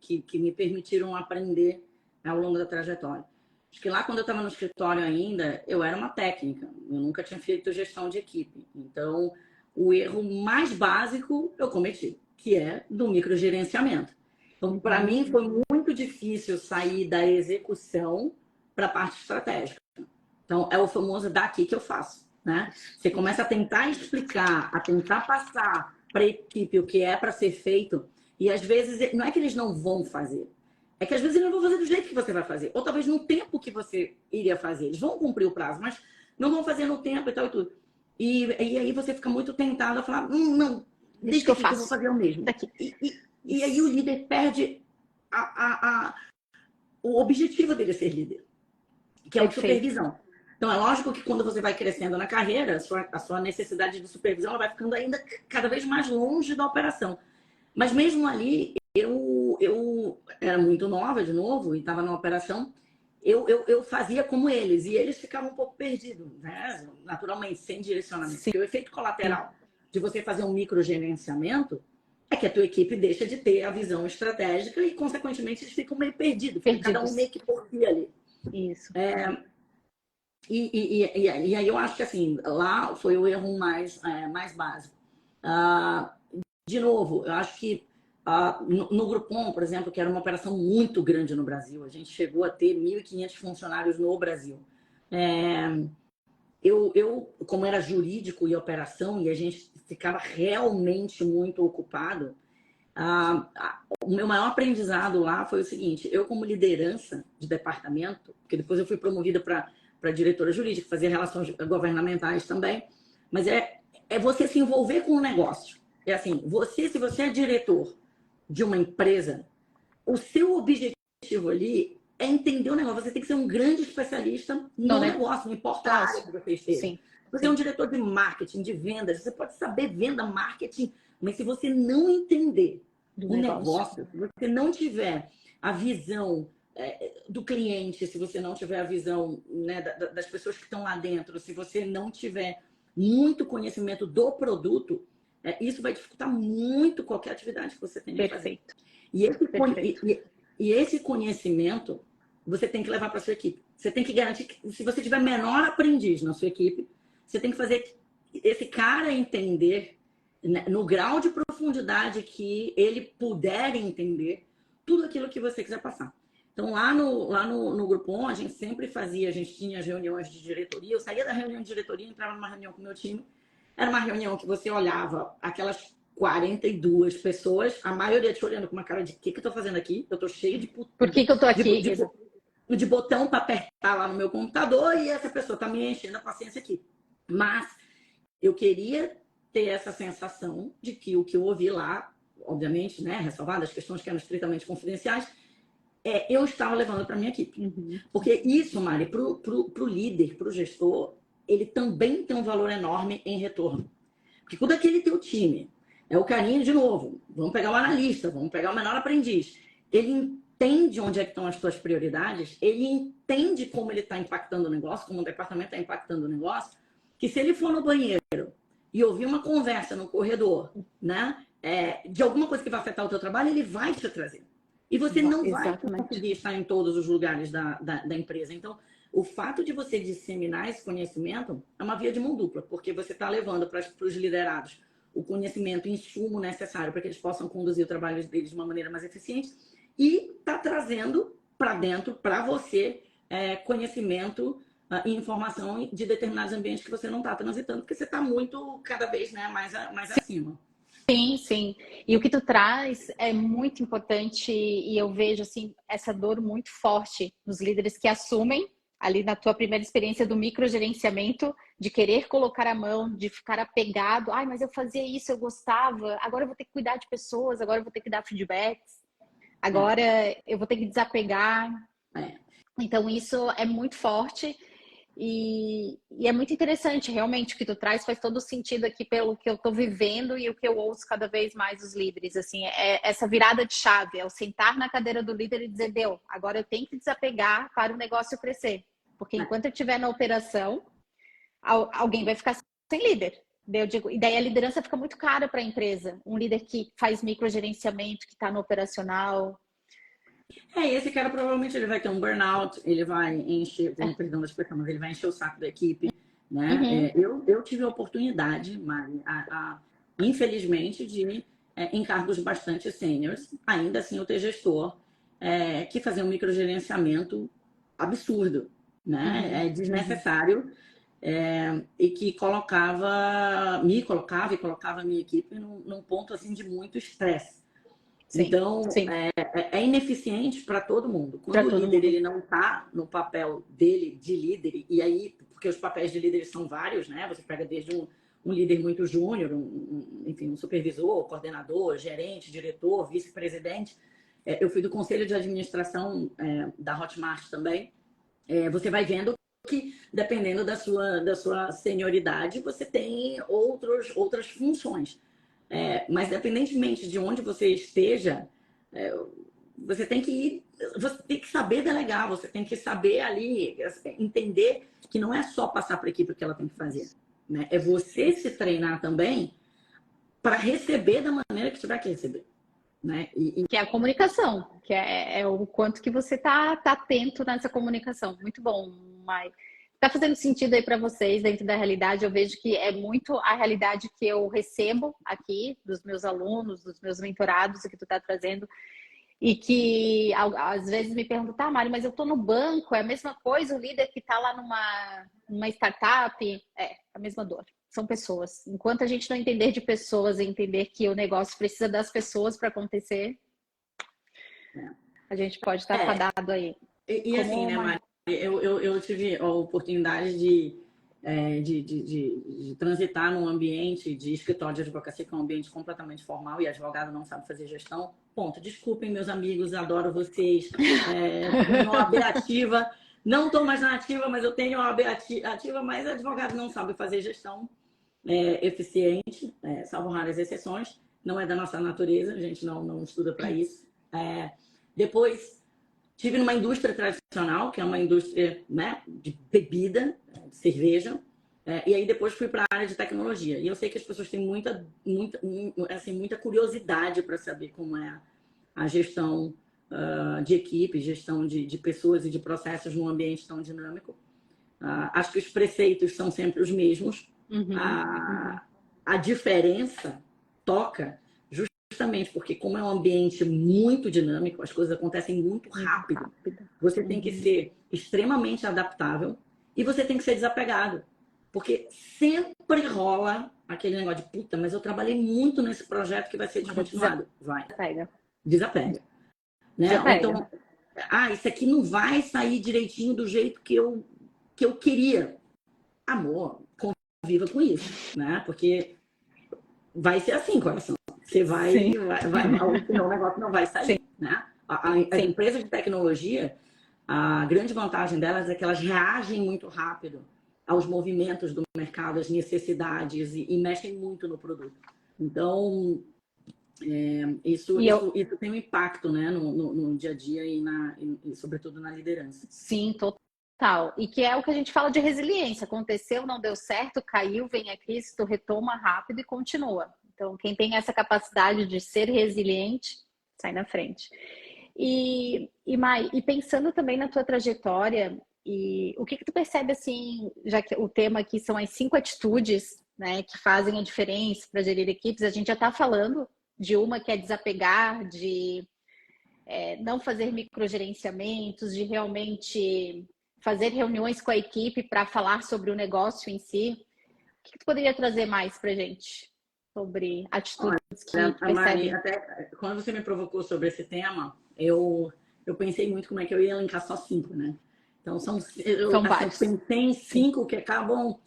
que me permitiram aprender ao longo da trajetória. Acho que lá quando eu estava no escritório ainda, eu era uma técnica, eu nunca tinha feito gestão de equipe. Então, o erro mais básico eu cometi, que é do microgerenciamento. Então, para mim, foi muito difícil sair da execução para a parte estratégica. Então, é o famoso daqui que eu faço, né? Você começa a tentar explicar, a tentar passar para a equipe o que é para ser feito, e às vezes não é que eles não vão fazer, é que às vezes eles não vão fazer do jeito que você vai fazer, ou talvez no tempo que você iria fazer. Eles vão cumprir o prazo, mas não vão fazer no tempo e tal e tudo. E aí você fica muito tentado a falar, não, Deixa que eu aqui que eu faço. vou fazer o mesmo. Daqui. E aí o líder perde o objetivo dele ser líder, que é a supervisão. Então, é lógico que quando você vai crescendo na carreira, a sua necessidade de supervisão ela vai ficando ainda cada vez mais longe da operação. Mas mesmo ali, eu era muito nova de novo e estava na operação, eu fazia como eles, e eles ficavam um pouco perdidos, né? Naturalmente, sem direcionamento. Porque o efeito colateral de você fazer um microgerenciamento é que a tua equipe deixa de ter a visão estratégica e, consequentemente, eles ficam meio perdidos. Cada um meio que por si ali. Isso. E aí eu acho que assim, lá foi o erro mais básico. De novo, eu acho que no Groupon, por exemplo, que era uma operação muito grande no Brasil, a gente chegou a ter 1.500 funcionários no Brasil. Eu, como era jurídico e operação, e a gente ficava realmente muito ocupado, o meu maior aprendizado lá foi o seguinte: eu, como liderança de departamento, porque depois eu fui promovida para diretora jurídica, fazer relações governamentais também, mas é você se envolver com o negócio. É assim, se você é diretor de uma empresa, o seu objetivo ali é entender o negócio. Você tem que ser um grande especialista no negócio, não importa a área que você esteja. Você é um diretor de marketing, de vendas, você pode saber venda, marketing, mas se você não entender o negócio, se você não tiver a visão do cliente, se você não tiver a visão, né, das pessoas que estão lá dentro, se você não tiver muito conhecimento do produto, isso vai dificultar muito qualquer atividade que você tenha que fazer. E esse conhecimento você tem que levar para a sua equipe. Você tem que garantir que, se você tiver menor aprendiz na sua equipe, você tem que fazer esse cara entender, né, no grau de profundidade que ele puder entender tudo aquilo que você quiser passar. Então, lá no Groupon, a gente sempre fazia, a gente tinha as reuniões de diretoria, eu saía da reunião de diretoria, entrava numa reunião com o meu time, era uma reunião que você olhava aquelas 42 pessoas, a maioria te olhando com uma cara de: o que eu tô fazendo aqui? Eu tô cheio de... Por que eu tô aqui? De botão para apertar lá no meu computador, e essa pessoa tá me enchendo a paciência aqui. Mas eu queria ter essa sensação de que o que eu ouvi lá, obviamente, né, ressalvado as questões que eram estritamente confidenciais, eu estava levando para minha equipe. Porque isso, Mari, pro líder, pro gestor, ele também tem um valor enorme em retorno. Porque quando aquele teu time é o carinho, de novo, vamos pegar o analista, vamos pegar o menor aprendiz, ele entende onde é que estão as suas prioridades, ele entende como ele está impactando o negócio, como o departamento está impactando o negócio, que se ele for no banheiro e ouvir uma conversa no corredor, né, de alguma coisa que vai afetar o teu trabalho, ele vai te trazer. E você não vai conseguir estar em todos os lugares da empresa. Então, o fato de você disseminar esse conhecimento é uma via de mão dupla, porque você está levando para os liderados o conhecimento, insumo necessário para que eles possam conduzir o trabalho deles de uma maneira mais eficiente, e está trazendo para dentro, para você, conhecimento e informação de determinados ambientes que você não está transitando, porque você está muito, cada vez, né, mais acima. Sim, sim. E o que tu traz é muito importante, e eu vejo assim essa dor muito forte nos líderes que assumem, ali na tua primeira experiência do microgerenciamento, de querer colocar a mão, de ficar apegado. Ai, mas eu fazia isso, eu gostava, agora eu vou ter que cuidar de pessoas, agora eu vou ter que dar feedbacks, agora eu vou ter que desapegar. Então, isso é muito forte e é muito interessante, realmente, o que tu traz faz todo sentido aqui pelo que eu estou vivendo e o que eu ouço cada vez mais dos líderes. Assim, é essa virada de chave, é o sentar na cadeira do líder e dizer, deu, agora eu tenho que desapegar para o negócio crescer. Porque enquanto eu estiver na operação, alguém vai ficar sem líder. Eu digo, e daí a liderança fica muito cara para a empresa. Um líder que faz microgerenciamento, que está no operacional. Esse cara provavelmente ele vai ter um burnout, ele vai encher, perdão da expressão, mas ele vai encher o saco da equipe, né? Eu tive a oportunidade, Mari, infelizmente, de em cargos bastante sêniores, ainda assim eu ter gestor que fazia um microgerenciamento absurdo, né? Desnecessário. E que me colocava e colocava a minha equipe num ponto assim de muito estresse. Então, é ineficiente para todo mundo. Quando o líder ele não está no papel dele de líder, e aí, porque os papéis de líder são vários, né? Você pega desde um líder muito júnior, enfim, um supervisor, coordenador, gerente, diretor, vice-presidente. Eu fui do conselho de administração da Hotmart também. Você vai vendo que, dependendo da sua senioridade, você tem outras funções. Mas, independentemente de onde você esteja, você tem que saber delegar, você tem que saber ali, entender que não é só passar para a equipe o que ela tem que fazer. Né? É você se treinar também para receber da maneira que tiver que receber. Né? Que é a comunicação, que é o quanto que você tá atento nessa comunicação. Muito bom, Mai. Tá fazendo sentido aí para vocês dentro da realidade? Eu vejo que é muito a realidade que eu recebo aqui dos meus alunos, dos meus mentorados, o que tu tá trazendo. E que às vezes me perguntam, tá, Mari, mas eu tô no banco, é a mesma coisa, o líder que tá lá numa startup, é a mesma dor. São pessoas. Enquanto a gente não entender de pessoas e entender que o negócio precisa das pessoas para acontecer, a gente pode estar fadado aí. E assim, né, Mari? Eu tive a oportunidade de transitar num ambiente de escritório de advocacia, que é um ambiente completamente formal e advogado não sabe fazer gestão. Ponto. Desculpem, meus amigos, adoro vocês. Tenho OAB ativa. Não estou mais na ativa, mas eu tenho OAB ativa, mas advogado não sabe fazer gestão eficiente, salvo raras exceções. Não é da nossa natureza, a gente não estuda para isso. Depois, tive numa indústria tradicional, que é uma indústria, né, de bebida, de cerveja, e aí depois fui para a área de tecnologia. E eu sei que as pessoas têm muita curiosidade para saber como é a gestão de equipe, gestão de pessoas e de processos num ambiente tão dinâmico. Acho que os preceitos são sempre os mesmos. A diferença toca justamente porque, como é um ambiente muito dinâmico, as coisas acontecem muito rápido. Você tem que ser extremamente adaptável e você tem que ser desapegado. Porque sempre rola aquele negócio de puta, mas eu trabalhei muito nesse projeto que vai ser descontinuado. Vai. Desapega. Né? Então, isso aqui não vai sair direitinho do jeito que eu queria. Amor, conviva com isso, né? Porque vai ser assim, coração. Você vai o negócio não vai sair, né? As empresas de tecnologia, a grande vantagem delas é que elas reagem muito rápido aos movimentos do mercado, às necessidades e mexem muito no produto. Então, isso tem um impacto, né, no dia a dia e sobretudo na liderança. Sim, total. E que é o que a gente fala de resiliência. Aconteceu, não deu certo, caiu, vem a crise, tu retoma rápido e continua. Então, quem tem essa capacidade de ser resiliente, sai na frente. E Mai, e pensando também na tua trajetória, e o que tu percebe, assim, já que o tema aqui são as 5 atitudes, né, que fazem a diferença para gerir equipes, a gente já está falando de uma que é desapegar, de não fazer microgerenciamentos, de realmente fazer reuniões com a equipe para falar sobre o negócio em si. O que tu poderia trazer mais para a gente sobre atitudes que percebem? Mari, até quando você me provocou sobre esse tema, eu pensei muito como é que eu ia elencar só 5, né? Então, eu pensei em 5 que acabam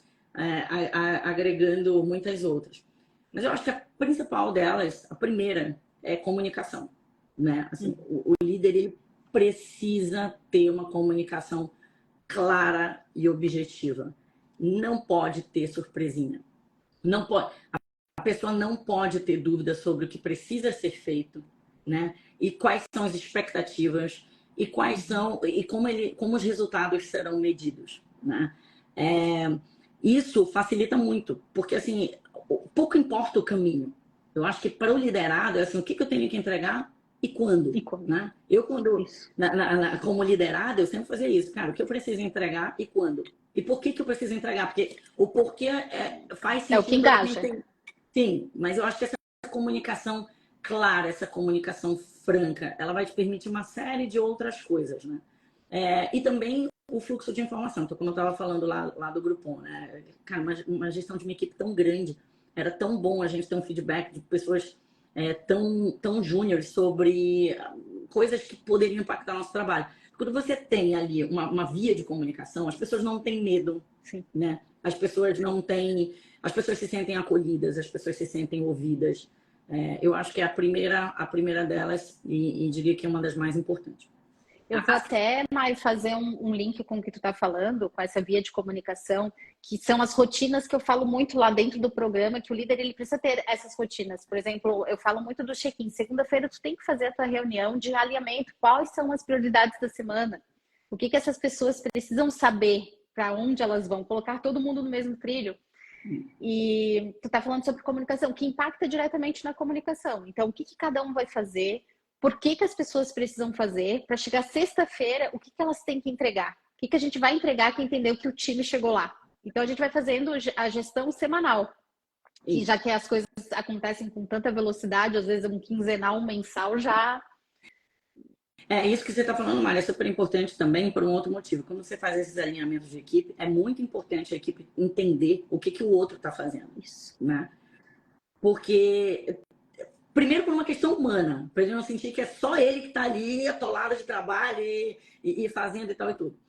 agregando muitas outras. Mas eu acho que a principal delas, a primeira, é comunicação. Né? Assim, o líder ele precisa ter uma comunicação clara e objetiva. Não pode ter surpresinha. Não pode, a pessoa não pode ter dúvidas sobre o que precisa ser feito, né? E quais são as expectativas e quais são e como os resultados serão medidos, né? Isso facilita muito, porque assim, pouco importa o caminho. Eu acho que para o liderado é assim, o que eu tenho que entregar e quando, né? Eu como liderado, eu sempre fazia isso, cara, o que eu preciso entregar e quando. E por que eu preciso entregar? Porque o porquê faz sentido. É o que engaja. Sim, mas eu acho que essa comunicação clara, essa comunicação franca, ela vai te permitir uma série de outras coisas, né? E também o fluxo de informação. Então, como eu estava falando lá do Groupon, né? Cara, uma gestão de uma equipe tão grande, era tão bom a gente ter um feedback de pessoas tão júniores sobre coisas que poderiam impactar o nosso trabalho. Quando você tem ali uma via de comunicação, as pessoas não têm medo, né? As pessoas se sentem acolhidas, as pessoas se sentem ouvidas. Eu acho que é a primeira delas e diria que é uma das mais importantes. Eu vou até, Mário, fazer um link com o que tu está falando, com essa via de comunicação, que são as rotinas que eu falo muito lá dentro do programa, que o líder ele precisa ter essas rotinas. Por exemplo, eu falo muito do check-in. Segunda-feira tu tem que fazer a tua reunião de alinhamento. Quais são as prioridades da semana? O que essas pessoas precisam saber, para onde elas vão? Colocar todo mundo no mesmo trilho. E tu está falando sobre comunicação, que impacta diretamente na comunicação. Então, o que cada um vai fazer? Por que as pessoas precisam fazer para chegar sexta-feira, o que elas têm que entregar? O que a gente vai entregar que entendeu que o time chegou lá? Então, a gente vai fazendo a gestão semanal. E já que as coisas acontecem com tanta velocidade, às vezes um quinzenal, um mensal já... Isso que você está falando, Mária, é super importante também por um outro motivo. Quando você faz esses alinhamentos de equipe, é muito importante a equipe entender o que o outro está fazendo. Isso. Né? Porque... Primeiro, por uma questão humana, para ele não sentir que é só ele que está ali atolado de trabalho e fazendo e tal e tudo.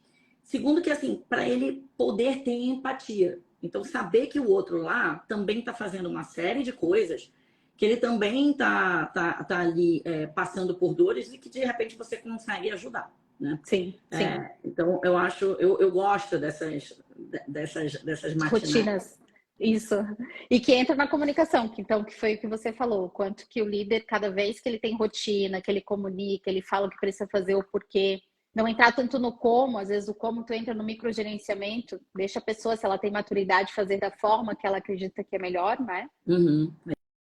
Segundo, que assim, para ele poder ter empatia. Então, saber que o outro lá também está fazendo uma série de coisas, que ele também tá ali passando por dores e que de repente você consegue ajudar. Né? Sim. Então, eu gosto dessas rotinas. Isso. E que entra na comunicação, que foi o que você falou, quanto que o líder, cada vez que ele tem rotina, que ele comunica, ele fala o que precisa fazer, o porquê, não entrar tanto no como, às vezes o como tu entra no microgerenciamento, deixa a pessoa, se ela tem maturidade, fazer da forma que ela acredita que é melhor, né?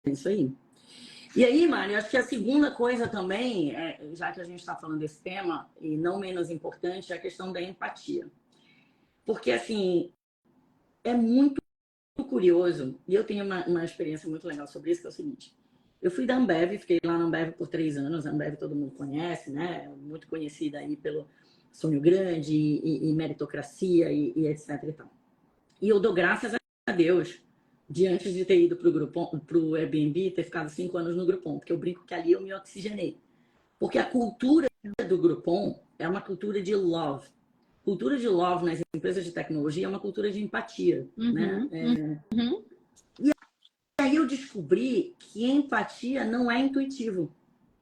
É isso aí. E aí, Mari, acho que a segunda coisa também, já que a gente está falando desse tema, e não menos importante, é a questão da empatia. Porque, assim, é muito curioso, e eu tenho uma experiência muito legal sobre isso, que é o seguinte. Eu fui da Ambev, fiquei lá na Ambev por 3 anos. A Ambev todo mundo conhece, né? Muito conhecida aí pelo Sonho Grande e meritocracia e etc e tal. E eu dou graças a Deus de antes de ter ido pro Airbnb, ter ficado 5 anos no Groupon, porque eu brinco que ali eu me oxigenei. Porque a cultura do Groupon é uma cultura de love. Cultura de love nas empresas de tecnologia é uma cultura de empatia, né? E aí eu descobri que empatia não é intuitivo.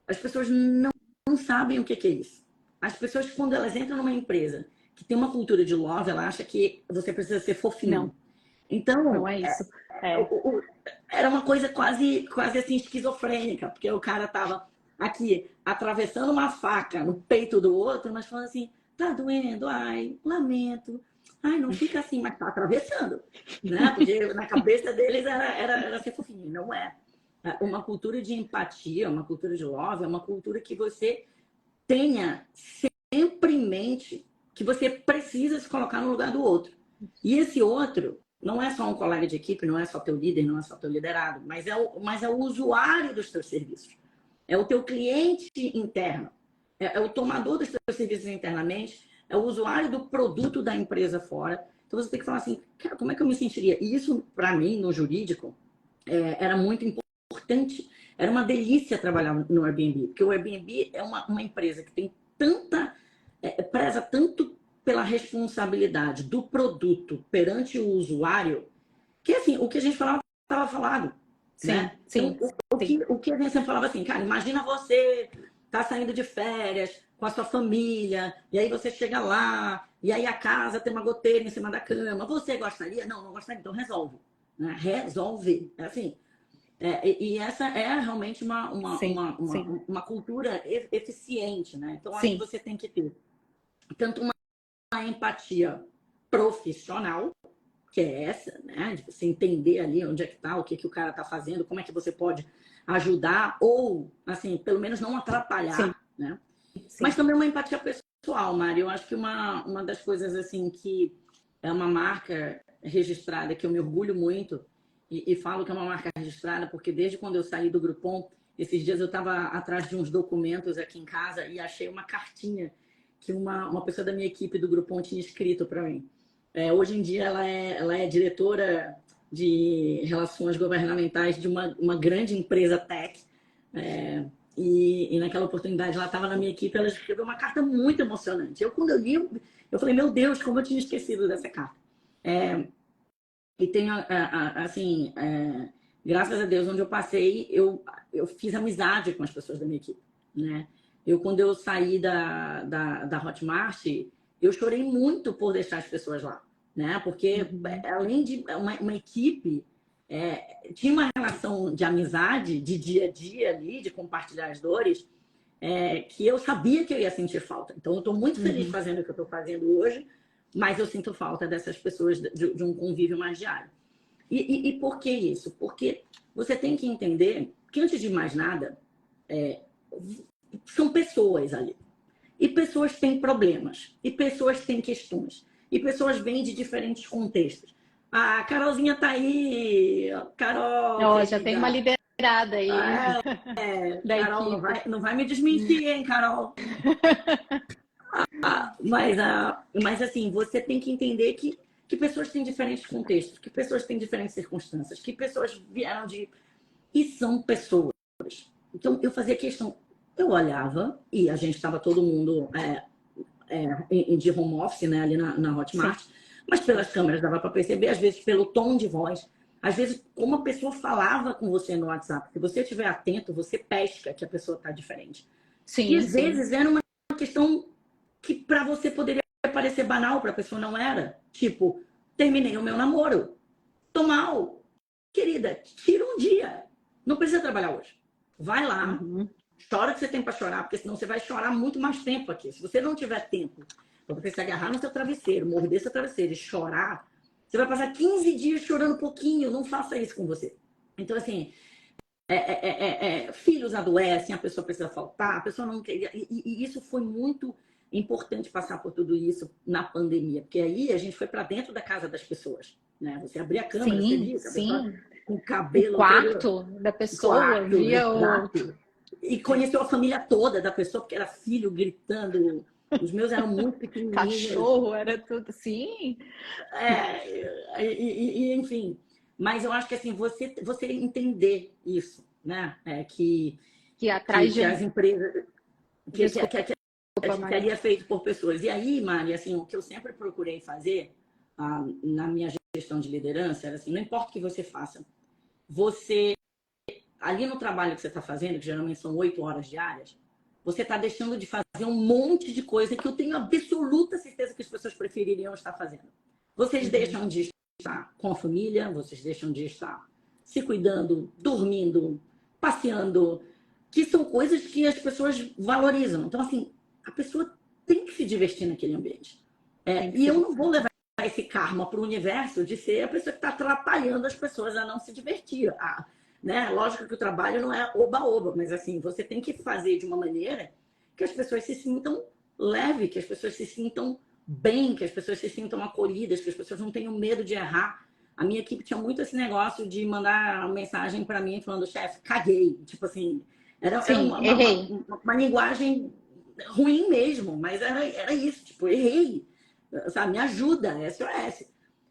As pessoas não sabem o que é isso. As pessoas, quando elas entram numa empresa que tem uma cultura de love, ela acha que você precisa ser fofinho. Não. Então, não é isso. Era uma coisa quase assim esquizofrênica, porque o cara tava aqui atravessando uma faca no peito do outro, mas falando assim, tá doendo, ai, lamento, ai, não fica assim, mas tá atravessando, né? Porque na cabeça deles era ser fofinho, não é. Uma cultura de empatia, uma cultura de love, é uma cultura que você tenha sempre em mente que você precisa se colocar no lugar do outro. E esse outro não é só um colega de equipe, não é só teu líder, não é só teu liderado, mas é o usuário dos teus serviços. É o teu cliente interno. É o tomador dos teus serviços internamente, é o usuário do produto da empresa fora. Então você tem que falar assim, cara, como é que eu me sentiria? E isso, para mim, no jurídico, era muito importante. Era uma delícia trabalhar no Airbnb, porque o Airbnb é uma empresa que tem preza tanto pela responsabilidade do produto perante o usuário, que assim, o que a gente falava, estava falado. Sim, né? sim. Então, o que a gente sempre falava assim, cara, imagina você tá saindo de férias com a sua família, e aí você chega lá, e aí a casa tem uma goteira em cima da cama. Você gostaria? Não, não gostaria. Então resolve. Né? Resolve. É assim. E essa é realmente Sim, sim, uma cultura eficiente, né? Então, acho que sim, você tem que ter tanto uma empatia profissional, que é essa, né? De você entender ali onde é que tá, o que o cara tá fazendo, como é que você pode ajudar ou, assim, pelo menos não sim, atrapalhar, né? Mas sim. também uma empatia pessoal, Mari. Eu acho que uma das coisas, assim, que é uma marca registrada que eu me orgulho muito e falo que é uma marca registrada porque desde quando eu saí do Groupon, esses dias eu estava atrás de uns documentos aqui em casa e achei uma cartinha que uma pessoa da minha equipe do Groupon tinha escrito para mim. Hoje em dia ela é diretora de relações governamentais de uma grande empresa tech. É, e naquela oportunidade ela estava na minha equipe, ela escreveu uma carta muito emocionante. Quando eu li, eu falei, meu Deus, como eu tinha esquecido dessa carta. E tem, assim, graças a Deus, onde eu passei, eu fiz amizade com as pessoas da minha equipe, né? Quando eu saí da Hotmart, eu chorei muito por deixar as pessoas lá, né? Porque, Uhum. além de uma equipe, tinha uma relação de amizade, de dia a dia ali, de compartilhar as dores, que eu sabia que eu ia sentir falta. Então, eu estou muito feliz Uhum. fazendo o que eu estou fazendo hoje, mas eu sinto falta dessas pessoas, de um convívio mais diário. E por que isso? Porque você tem que entender que, antes de mais nada, são pessoas ali. E pessoas têm problemas, e pessoas têm questões, e pessoas vêm de diferentes contextos. A Carolzinha tá aí, Carol, Ó, já tem uma querida. liderada aí da Carol, equipe. não vai me desmentir, hein, Carol? Mas assim, você tem que entender que pessoas têm diferentes contextos, que pessoas têm diferentes circunstâncias, que pessoas vieram de. E são pessoas. Então, eu fazia questão. Eu olhava, e a gente estava todo mundo de home office, né, ali na Sim, Hotmart, mas pelas câmeras dava para perceber, às vezes pelo tom de voz, às vezes como a pessoa falava com você no WhatsApp. Se você estiver atento, você pesca que a pessoa está diferente. E sim, às sim. vezes era uma questão que para você poderia parecer banal, para a pessoa não era. Tipo, terminei o meu namoro. Tô mal. Querida, tira um dia. Não precisa trabalhar hoje. Vai lá, Uhum. chora o que você tem para chorar, porque senão você vai chorar muito mais tempo aqui. Se você não tiver tempo para você se agarrar no seu travesseiro, morder seu travesseiro e chorar, você vai passar 15 dias chorando um pouquinho. Não faça isso com você. Então, assim, filhos adoecem, a pessoa precisa faltar, a pessoa não quer. E isso foi muito importante passar por tudo isso na pandemia, porque aí a gente foi para dentro da casa das pessoas. Né? Você abria a câmera, você Sim, via que a pessoa sim. com o O cabelo todo quarto da pessoa, quarto, via o exato. E conheceu a família toda da pessoa, porque era filho gritando. Os meus eram muito pequenininhos. cachorro, era tudo. Sim, Enfim. Mas eu acho que assim, você entender isso, né? que atrás de Que um. as empresas. Desculpa, Que Mari. ali é feito por pessoas. E aí, Mari, assim, o que eu sempre procurei fazer na minha gestão de liderança era assim: não importa o que você faça, você ali no trabalho que você está fazendo, que geralmente são 8 horas diárias, você está deixando de fazer um monte de coisa que eu tenho absoluta certeza que as pessoas prefeririam estar fazendo. Vocês Uhum. deixam de estar com a família, vocês deixam de estar se cuidando, dormindo, passeando, que são coisas que as pessoas valorizam. Então, assim, a pessoa tem que se divertir naquele ambiente. Tem que E ser. eu não vou levar esse karma para o universo de ser a pessoa que está atrapalhando as pessoas a não se divertir. Né? Lógico que o trabalho não é oba-oba, mas assim, você tem que fazer de uma maneira que as pessoas se sintam leve, que as pessoas se sintam bem, que as pessoas se sintam acolhidas, que as pessoas não tenham medo de errar. A minha equipe tinha muito esse negócio de mandar uma mensagem para mim falando, chefe, caguei. Tipo assim, era Sim, errei. uma linguagem ruim mesmo, mas era isso, tipo, errei. Sabe, me ajuda, SOS.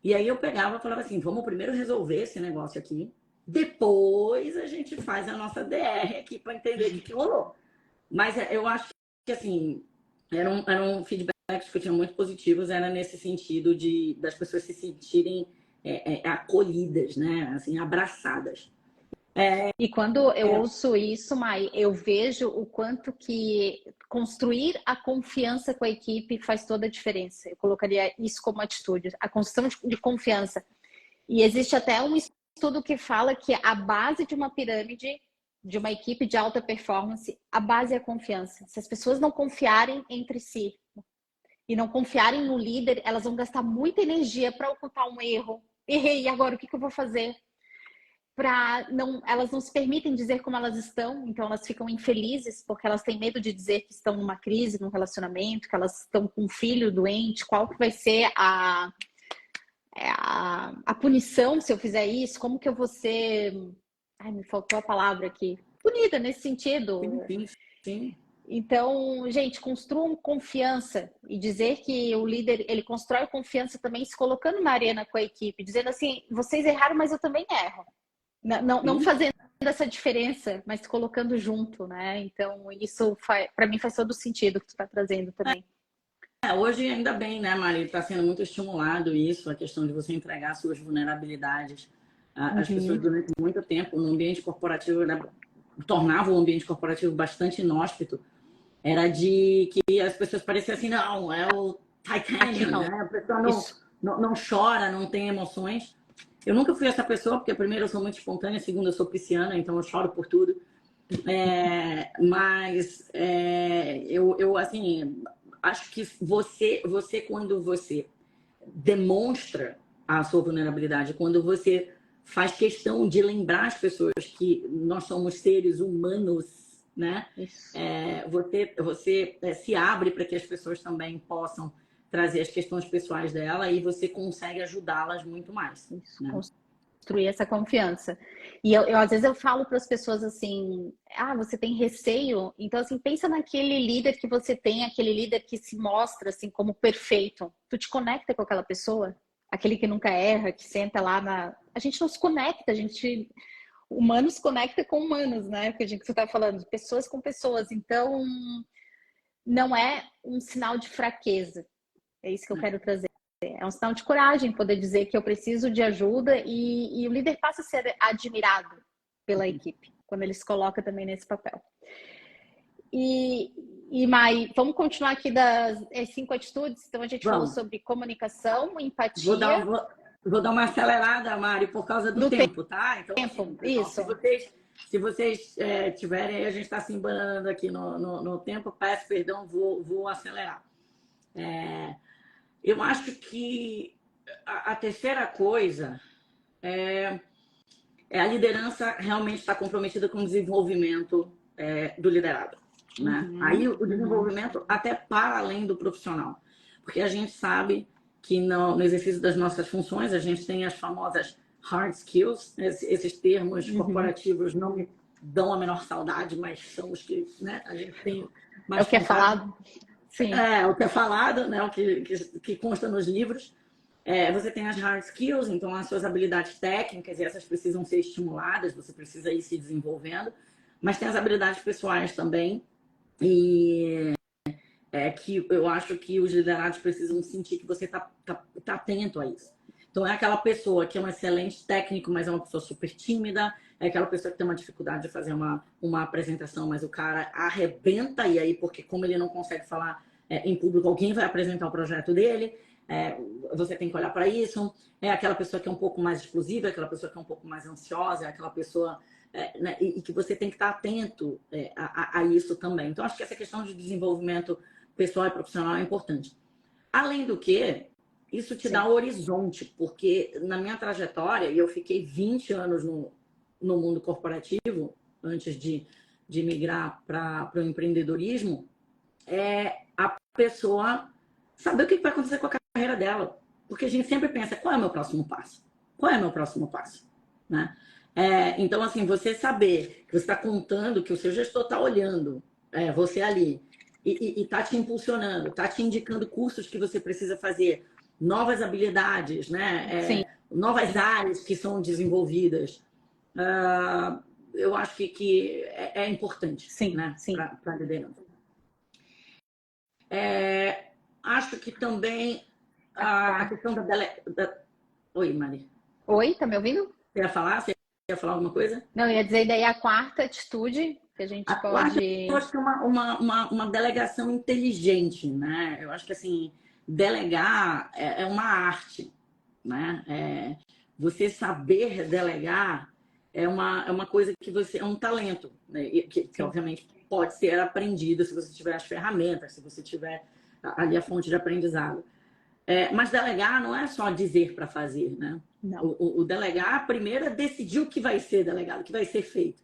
E aí eu pegava e falava assim, vamos primeiro resolver esse negócio aqui, depois a gente faz a nossa DR aqui para entender o que rolou. Mas eu acho que, assim, eram feedbacks que eu tinha muito positivos, era nesse sentido das pessoas se sentirem acolhidas, né? Assim, abraçadas. E quando eu ouço isso, Mai, eu vejo o quanto que construir a confiança com a equipe faz toda a diferença. Eu colocaria isso como atitude, a construção de confiança. E existe até um estudo que fala que a base de uma pirâmide, de uma equipe de alta performance, a base é a confiança. Se as pessoas não confiarem entre si e não confiarem no líder, elas vão gastar muita energia para ocultar um erro. Errei, e agora o que eu vou fazer? Elas não se permitem dizer como elas estão, então elas ficam infelizes porque elas têm medo de dizer que estão numa crise, num relacionamento, que elas estão com um filho doente, qual que vai ser a punição se eu fizer isso, como que eu vou ser... Ai, me faltou a palavra aqui. Punida nesse sentido. Sim, sim. Então, gente, construam confiança e dizer que o líder, ele constrói confiança também se colocando na arena com a equipe, dizendo assim, vocês erraram, mas eu também erro. Não fazendo essa diferença, mas se colocando junto, né? Então, isso para mim faz todo sentido que tu está trazendo também. Hoje, ainda bem, né, Mari? Está sendo muito estimulado isso, a questão de você entregar suas vulnerabilidades. As pessoas, durante muito tempo, no ambiente corporativo, né, tornavam o ambiente corporativo bastante inóspito. Era de que as pessoas pareciam assim, não, é o Titanium, né? A pessoa não chora, não tem emoções. Eu nunca fui essa pessoa, porque primeiro eu sou muito espontânea, segundo eu sou pisciana, então eu choro por tudo. Mas eu assim, acho que você, quando você demonstra a sua vulnerabilidade, quando você faz questão de lembrar as pessoas que nós somos seres humanos, né? Você se abre para que as pessoas também possam trazer as questões pessoais dela e você consegue ajudá-las muito mais. Isso, né? Construir essa confiança. E às vezes eu falo para as pessoas assim, você tem receio? Então, assim, pensa naquele líder que você tem, aquele líder que se mostra assim como perfeito. Tu te conecta com aquela pessoa? Aquele que nunca erra, que senta lá na... A gente não se conecta, humanos conecta com humanos, né? Porque você está falando, pessoas com pessoas. Então, não é um sinal de fraqueza. É isso que eu quero trazer. É um sinal de coragem poder dizer que eu preciso de ajuda e o líder passa a ser admirado pela equipe, quando ele se coloca também nesse papel. E Mai, vamos continuar aqui das 5 atitudes? Então, a gente falou sobre comunicação, empatia... Vou dar uma acelerada, Mari, por causa do tempo, tá? Então, assim, pessoal, isso. se vocês tiverem, a gente está se embanando aqui no tempo, peço perdão, vou acelerar. Eu acho que a terceira coisa é a liderança realmente estar comprometida com o desenvolvimento do liderado. Né? Aí o desenvolvimento até para além do profissional. Porque a gente sabe que no exercício das nossas funções, a gente tem as famosas hard skills, esses termos corporativos não me dão a menor saudade, mas são os que, né, a gente tem mais o que é falado. Sim. O que é falado, né, o que consta nos livros. Você tem as hard skills, então as suas habilidades técnicas, e essas precisam ser estimuladas, você precisa ir se desenvolvendo, mas tem as habilidades pessoais também, e que eu acho que os liderados precisam sentir que você tá atento a isso. Então, é aquela pessoa que é um excelente técnico, mas é uma pessoa super tímida, é aquela pessoa que tem uma dificuldade de fazer uma apresentação, mas o cara arrebenta, e aí, porque como ele não consegue falar em público, alguém vai apresentar o projeto dele, você tem que olhar para isso. É aquela pessoa que é um pouco mais explosiva, é aquela pessoa que é um pouco mais ansiosa, é aquela pessoa... né, e que você tem que estar atento a isso também. Então, acho que essa questão de desenvolvimento pessoal e profissional é importante. Além do que, isso te dá horizonte, porque na minha trajetória, e eu fiquei 20 anos no mundo corporativo, antes de migrar para o empreendedorismo, a pessoa saber o que vai acontecer com a carreira dela. Porque a gente sempre pensa, qual é o meu próximo passo? Qual é o meu próximo passo? Né? Então, assim, você saber que você está contando, que o seu gestor está olhando você ali e está te impulsionando, está te indicando cursos que você precisa fazer, novas habilidades, né? Novas áreas que são desenvolvidas. Eu acho que é importante, né? Para a liderança. Acho que também a questão da... Oi, Mari. Oi, tá me ouvindo? Você ia falar? Você ia falar alguma coisa? Não, eu ia dizer daí a quarta atitude que a gente pode... Eu acho que é uma delegação inteligente, né? Eu acho que, assim, delegar é uma arte, né? Você saber delegar é uma coisa que você... É um talento, né? Que obviamente, pode ser aprendido se você tiver as ferramentas, se você tiver ali a fonte de aprendizado. Mas delegar não é só dizer para fazer, né? O delegar, primeiro, é decidir o que vai ser delegado, o que vai ser feito.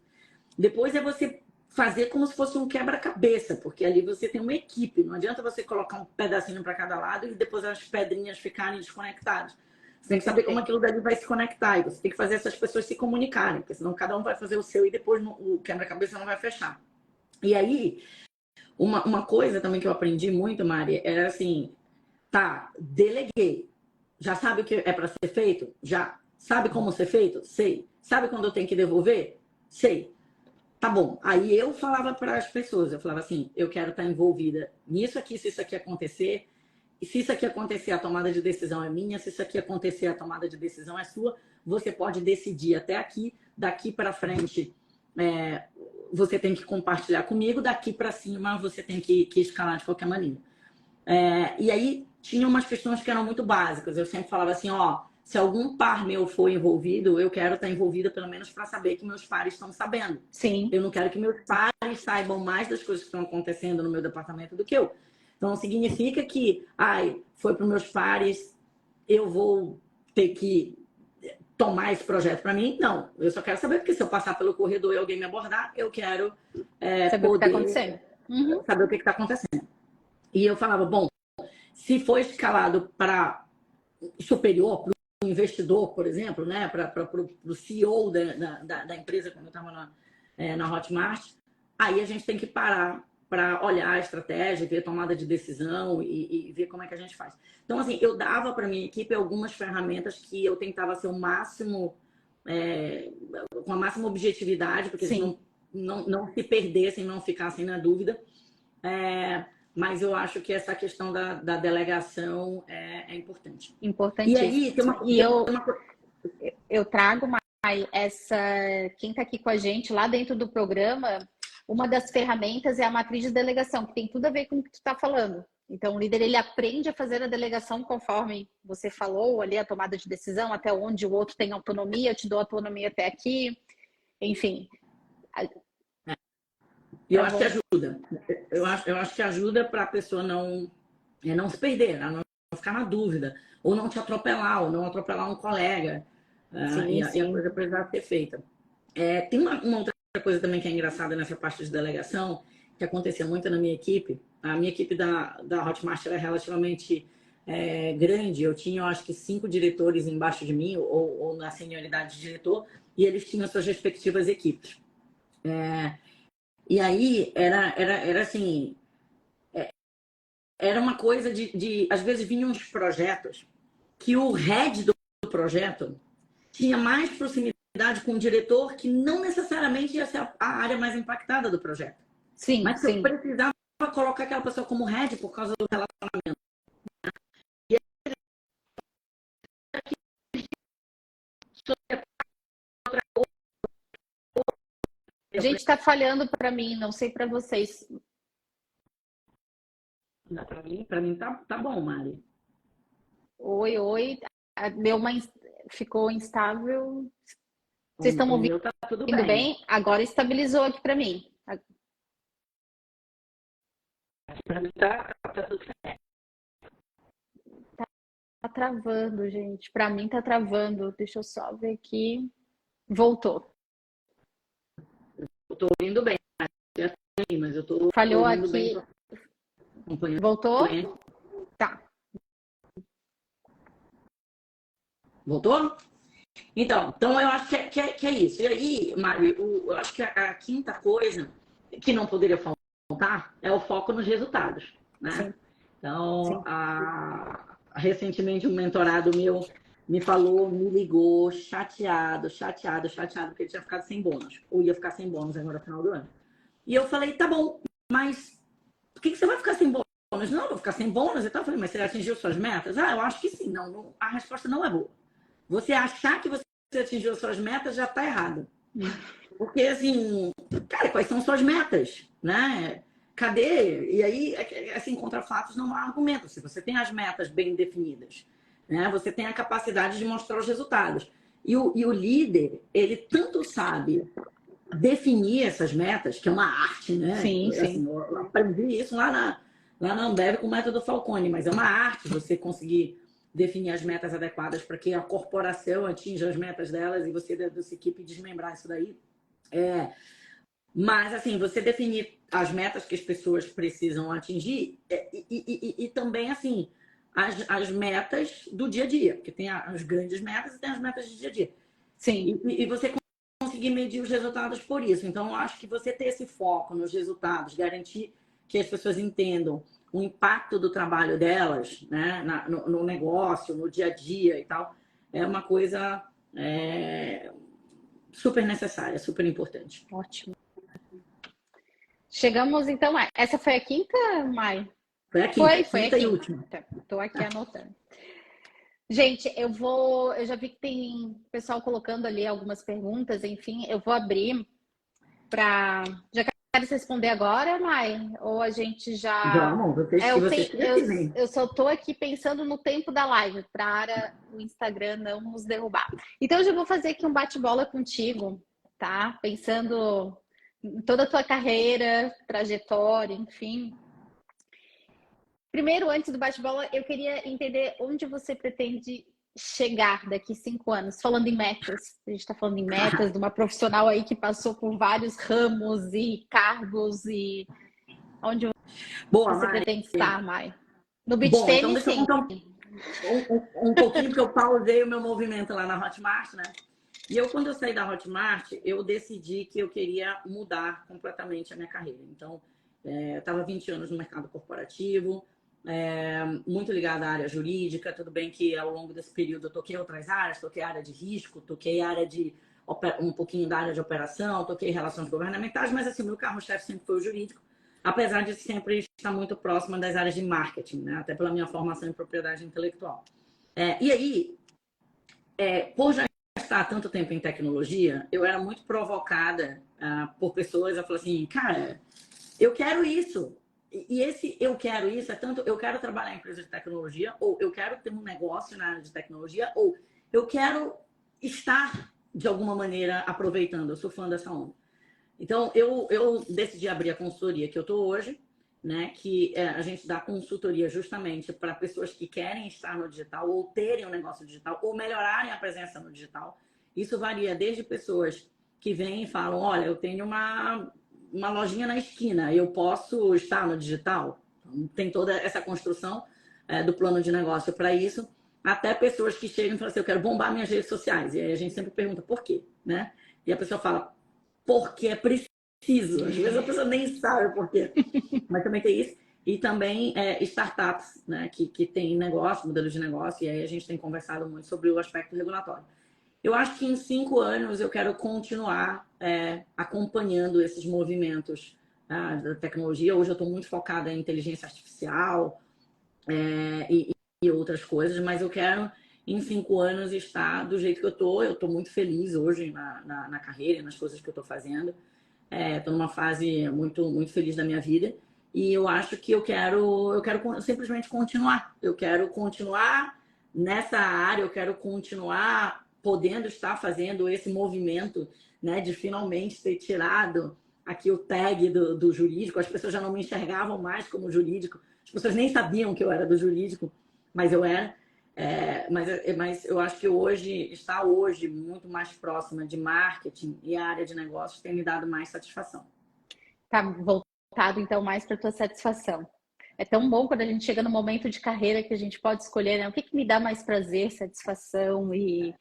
Depois é você fazer como se fosse um quebra-cabeça, porque ali você tem uma equipe. Não adianta você colocar um pedacinho para cada lado e depois as pedrinhas ficarem desconectadas. Você tem que saber como aquilo dali vai se conectar. E você tem que fazer essas pessoas se comunicarem, porque senão cada um vai fazer o seu e depois o quebra-cabeça não vai fechar. E aí, uma coisa também que eu aprendi muito, Mari, era assim, tá, deleguei. Já sabe o que é para ser feito? Já. Sabe como ser feito? Sei. Sabe quando eu tenho que devolver? Sei. Tá bom. Aí eu falava para as pessoas, eu falava assim, eu quero estar envolvida nisso aqui, se isso aqui acontecer. E se isso aqui acontecer, a tomada de decisão é minha. Se isso aqui acontecer, a tomada de decisão é sua. Você pode decidir até aqui. Daqui para frente, você tem que compartilhar comigo. Daqui para cima, você tem que escalar de qualquer maneira. E aí, tinha umas questões que eram muito básicas. Eu sempre falava assim, se algum par meu for envolvido, eu quero estar envolvida pelo menos para saber que meus pares estão sabendo. Sim. Eu não quero que meus pares saibam mais das coisas que estão acontecendo no meu departamento do que eu. Então, significa que, foi para os meus pares, eu vou ter que tomar esse projeto para mim? Não. Eu só quero saber, porque se eu passar pelo corredor e alguém me abordar, eu quero saber o que está acontecendo. Saber o que está acontecendo. E eu falava, bom, se for escalado para superior, para o investidor, por exemplo, né, para o CEO da empresa, quando eu estava na Hotmart, aí a gente tem que parar para olhar a estratégia, ver a tomada de decisão e ver como é que a gente faz. Então, assim, eu dava para minha equipe algumas ferramentas que eu tentava ser o máximo, com a máxima objetividade, porque eles não se perdessem, não ficassem na dúvida. Mas eu acho que essa questão da delegação é importante. Importantíssimo. E aí, tem uma eu trago quem está aqui com a gente lá dentro do programa, uma das ferramentas é a matriz de delegação, que tem tudo a ver com o que tu está falando. Então, o líder, ele aprende a fazer a delegação conforme você falou, ali a tomada de decisão, até onde o outro tem autonomia, eu te dou autonomia até aqui, enfim. Eu acho que ajuda. Eu acho que ajuda para a pessoa não se perder, não ficar na dúvida, ou não te atropelar, ou não atropelar um colega. E a coisa precisar ser feita. Tem uma outra coisa também que é engraçada nessa parte de delegação, que acontecia muito na minha equipe. A minha equipe da Hotmart era relativamente grande. Eu tinha, eu acho que 5 diretores embaixo de mim, ou na senioridade de diretor, e eles tinham suas respectivas equipes. E aí, era assim, era uma coisa às vezes vinham uns projetos que o head do projeto tinha mais proximidade com o diretor, que não necessariamente ia ser a área mais impactada do projeto. Sim, mas eu precisava colocar aquela pessoa como head por causa do relacionamento. E a gente está falhando para mim, não sei para vocês. Para mim tá bom, Mari. Oi. Ficou instável. Vocês estão ouvindo? Tá tudo bem? Agora estabilizou aqui para mim. Para mim tá tudo certo. Tá travando, gente. Para mim tá travando. Deixa eu só ver aqui. Voltou. Eu tô ouvindo bem, mas eu tô falhou ouvindo aqui. Bem. Voltou? Tá. Voltou? Então eu acho que é isso. E aí, Mari, eu acho que a quinta coisa que não poderia faltar é o foco nos resultados, né? Sim. Então, recentemente um mentorado meu me falou, me ligou, chateado, porque ele tinha ficado sem bônus, ou ia ficar sem bônus agora no final do ano. E eu falei, tá bom, mas por que você vai ficar sem bônus? Não, eu vou ficar sem bônus e tal. Eu falei, mas você atingiu suas metas? Eu acho que sim. Não, a resposta não é boa. Você achar que você atingiu as suas metas, já está errado. Porque, assim, cara, quais são suas metas, né? Cadê? E aí, assim, contra fatos não há argumento. Se você tem as metas bem definidas, né? Você tem a capacidade de mostrar os resultados. E o líder, ele tanto sabe definir essas metas, que é uma arte, né? Sim, sim. Assim, eu aprendi isso lá na Ambev com o método Falcone, mas é uma arte você conseguir definir as metas adequadas para que a corporação atinja as metas delas e você da sua equipe desmembrar isso daí. Mas, assim, você definir as metas que as pessoas precisam atingir e também, assim, as metas do dia a dia, porque tem as grandes metas e tem as metas do dia a dia. Sim. E você conseguir medir os resultados por isso. Então, eu acho que você ter esse foco nos resultados, garantir que as pessoas entendam o impacto do trabalho delas, né, no negócio, no dia a dia e tal, é uma coisa super necessária, super importante. Ótimo. Chegamos, então, essa foi a quinta, Mai? Foi a quinta, Foi a quinta e quinta. última. Estou aqui anotando. Gente, eu já vi que tem pessoal colocando ali algumas perguntas, enfim, eu vou abrir para... Já quero responder agora, Mai? Ou a gente já... Vamos, vocês decidem. Eu só estou aqui pensando no tempo da live, para o Instagram não nos derrubar. Então, eu já vou fazer aqui um bate-bola contigo, tá? Pensando em toda a tua carreira, trajetória, enfim. Primeiro, antes do bate-bola, eu queria entender onde você pretende chegar daqui 5 anos, falando em metas. A gente está falando em metas de uma profissional aí que passou por vários ramos e cargos e onde você pretende estar, Mai? No beach então tennis, deixa eu sim. contar um pouquinho, porque eu pausei o meu movimento lá na Hotmart, né? E quando eu saí da Hotmart, eu decidi que eu queria mudar completamente a minha carreira. Então, eu estava 20 anos no mercado corporativo, muito ligada à área jurídica. Tudo bem que ao longo desse período eu toquei outras áreas, toquei área de risco, toquei área um pouquinho da área de operação, toquei relações governamentais, mas assim, o meu carro-chefe sempre foi o jurídico, apesar de sempre estar muito próxima das áreas de marketing, né? Até pela minha formação em propriedade intelectual. E aí, por já estar tanto tempo em tecnologia, eu era muito provocada por pessoas a falar assim, cara, eu quero isso. E esse eu quero isso é tanto eu quero trabalhar em empresa de tecnologia, ou eu quero ter um negócio na área de tecnologia, ou eu quero estar, de alguma maneira, aproveitando. Eu sou fã dessa onda. Então, eu decidi abrir a consultoria que eu estou hoje, né? Que a gente dá consultoria justamente para pessoas que querem estar no digital, ou terem um negócio digital, ou melhorarem a presença no digital. Isso varia desde pessoas que vêm e falam, olha, eu tenho uma lojinha na esquina, eu posso estar no digital? Então, tem toda essa construção do plano de negócio para isso, até pessoas que chegam e falam assim, eu quero bombar minhas redes sociais. E aí a gente sempre pergunta, por quê? Né? E a pessoa fala, porque é preciso. Às vezes a pessoa nem sabe por quê. Mas também tem isso. E também startups, né? Que tem negócio, modelos de negócio, e aí a gente tem conversado muito sobre o aspecto regulatório. Eu acho que em 5 anos eu quero continuar acompanhando esses movimentos da tecnologia. Hoje eu estou muito focada em inteligência artificial e outras coisas, mas eu quero, em 5 anos, estar do jeito que eu estou. Eu estou muito feliz hoje na carreira, nas coisas que eu estou fazendo. Estou numa fase muito, muito feliz da minha vida. E eu acho que eu quero simplesmente continuar. Eu quero continuar nessa área, eu quero continuar podendo estar fazendo esse movimento, né, de finalmente ter tirado aqui o tag do jurídico. As pessoas já não me enxergavam mais como jurídico. As pessoas nem sabiam que eu era do jurídico, mas eu era. Mas eu acho que estar hoje muito mais próxima de marketing e a área de negócios tem me dado mais satisfação. Tá voltado, então, mais para a tua satisfação. É tão bom quando a gente chega no momento de carreira que a gente pode escolher, né? O que me dá mais prazer, satisfação, e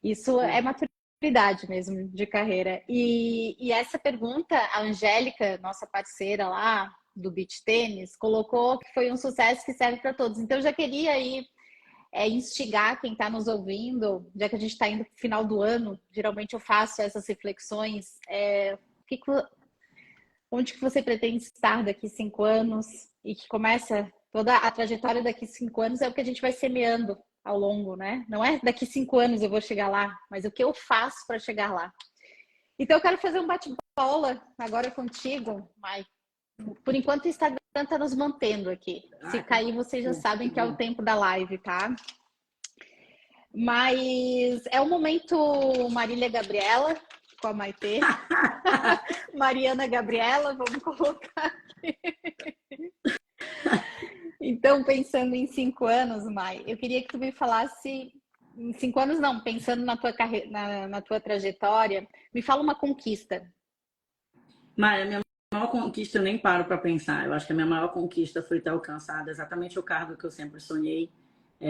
isso é maturidade mesmo de carreira. E essa pergunta, a Angélica, nossa parceira lá do beach tênis, colocou que foi um sucesso que serve para todos. Então, eu já queria aí instigar quem está nos ouvindo, já que a gente está indo para o final do ano, geralmente eu faço essas reflexões. Onde que você pretende estar daqui 5 anos? E que começa toda a trajetória daqui 5 anos é o que a gente vai semeando ao longo, né? Não é daqui 5 anos eu vou chegar lá, mas o que eu faço para chegar lá. Então, eu quero fazer um bate-bola agora contigo, Mai. Por enquanto, o Instagram está nos mantendo aqui. Se cair, vocês já sabem que é o tempo da live, tá? Mas é o momento Marília Gabriela com a Maitê. Mariana Gabriela, vamos colocar aqui. Então, pensando em 5 anos, Mai, eu queria que tu me falasse, em 5 anos não, pensando na tua carreira, na tua trajetória, me fala uma conquista. Maia, minha maior conquista eu nem paro para pensar. Eu acho que a minha maior conquista foi ter alcançado exatamente o cargo que eu sempre sonhei,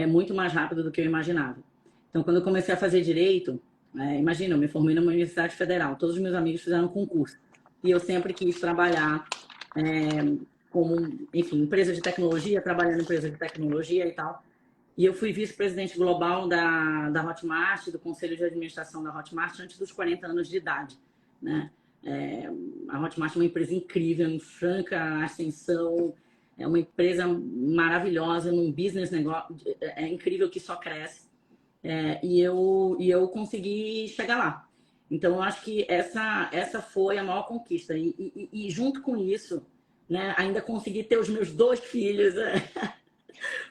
muito mais rápido do que eu imaginava. Então, quando eu comecei a fazer direito, imagina, eu me formei numa universidade federal, todos os meus amigos fizeram concurso. E eu sempre quis trabalhar como, enfim, empresa de tecnologia, trabalhando em empresa de tecnologia e tal. E eu fui vice-presidente global da Hotmart, do conselho de administração da Hotmart, antes dos 40 anos de idade, né? A Hotmart é uma empresa incrível, em franca ascensão, é uma empresa maravilhosa, num business negócio, é incrível que só cresce. E eu consegui chegar lá. Então, eu acho que essa foi a maior conquista. E junto com isso, né, ainda consegui ter os meus 2 filhos.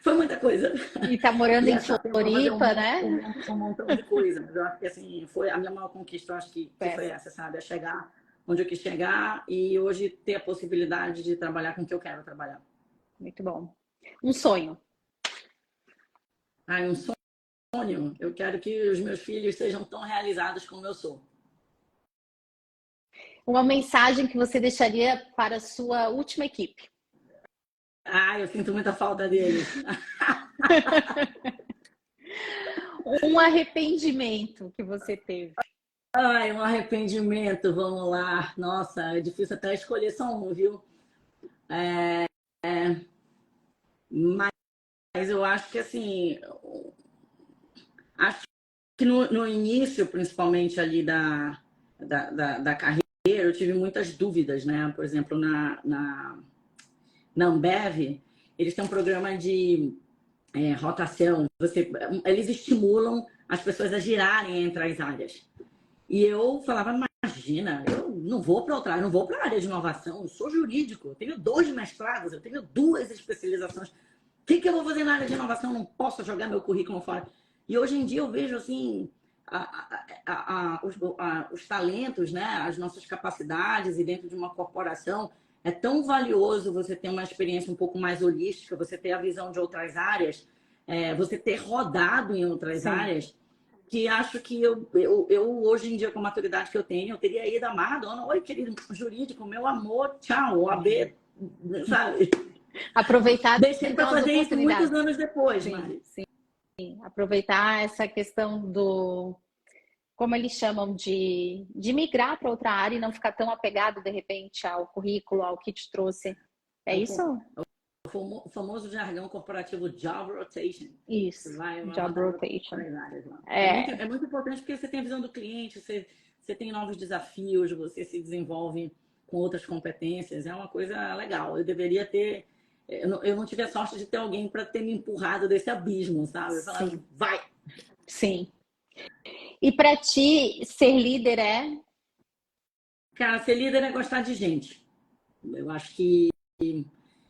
Foi muita coisa. E tá morando em Floripa, né? Um montão de coisa. Mas eu acho que assim, foi a minha maior conquista, eu acho que foi essa, sabe? É chegar onde eu quis chegar e hoje ter a possibilidade de trabalhar com o que eu quero trabalhar. Muito bom. Um sonho. Um sonho. Eu quero que os meus filhos sejam tão realizados como eu sou. Uma mensagem que você deixaria para a sua última equipe. Eu sinto muita falta deles. Um arrependimento que você teve. Um arrependimento, vamos lá. Nossa, é difícil até escolher só um, viu? Mas eu acho que assim, acho que no início, principalmente ali da carreira, eu tive muitas dúvidas, né? Por exemplo, na Ambev, eles têm um programa de rotação. Eles estimulam as pessoas a girarem entre as áreas. E eu falava, imagina, eu não vou para outra área, não vou para a área de inovação, eu sou jurídico, eu tenho 2 mestrados, eu tenho 2 especializações. O que eu vou fazer na área de inovação? Eu não posso jogar meu currículo fora. E hoje em dia eu vejo assim os talentos, né? As nossas capacidades, e dentro de uma corporação é tão valioso você ter uma experiência um pouco mais holística, você ter a visão de outras áreas, você ter rodado em outras áreas, que acho que eu hoje em dia, com a maturidade que eu tenho, eu teria ido amarradona. Oi, querido jurídico, meu amor, tchau, OAB, sabe? Aproveitar. Deixei para fazer isso muitos anos depois, Mari. Sim. Aproveitar essa questão do, como eles chamam, de migrar para outra área e não ficar tão apegado, de repente, ao currículo, ao que te trouxe. É isso? O famoso jargão corporativo job rotation. Isso, job rotation. É muito importante porque você tem a visão do cliente, você tem novos desafios, você se desenvolve com outras competências. É uma coisa legal. Eu deveria ter... Eu não tive a sorte de ter alguém para ter me empurrado desse abismo, sabe? Eu falava, vai! Sim. E para ti, ser líder é? Cara, ser líder é gostar de gente. Eu acho que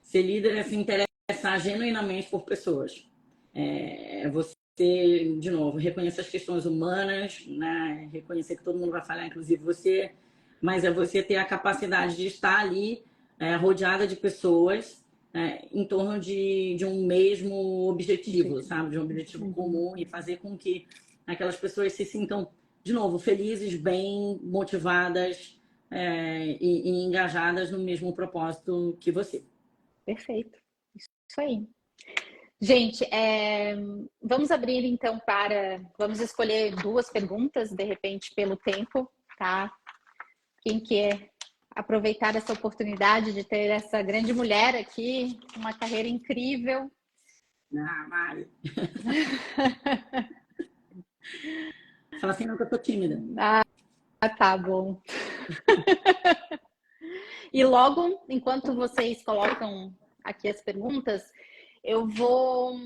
ser líder é se interessar genuinamente por pessoas. É você, de novo, reconhecer as questões humanas, né? Reconhecer que todo mundo vai falhar, inclusive você, mas é você ter a capacidade de estar ali rodeada de pessoas em torno de um mesmo objetivo, sabe? De um objetivo comum, e fazer com que aquelas pessoas se sintam, de novo, felizes, bem motivadas e engajadas no mesmo propósito que você. Perfeito. Isso aí. Gente, vamos abrir então vamos escolher 2 perguntas, de repente, pelo tempo, tá? Quem quer aproveitar essa oportunidade de ter essa grande mulher aqui, uma carreira incrível. Mari. Fala assim, não, que eu tô tímida. Tá bom. E logo, enquanto vocês colocam aqui as perguntas, eu vou,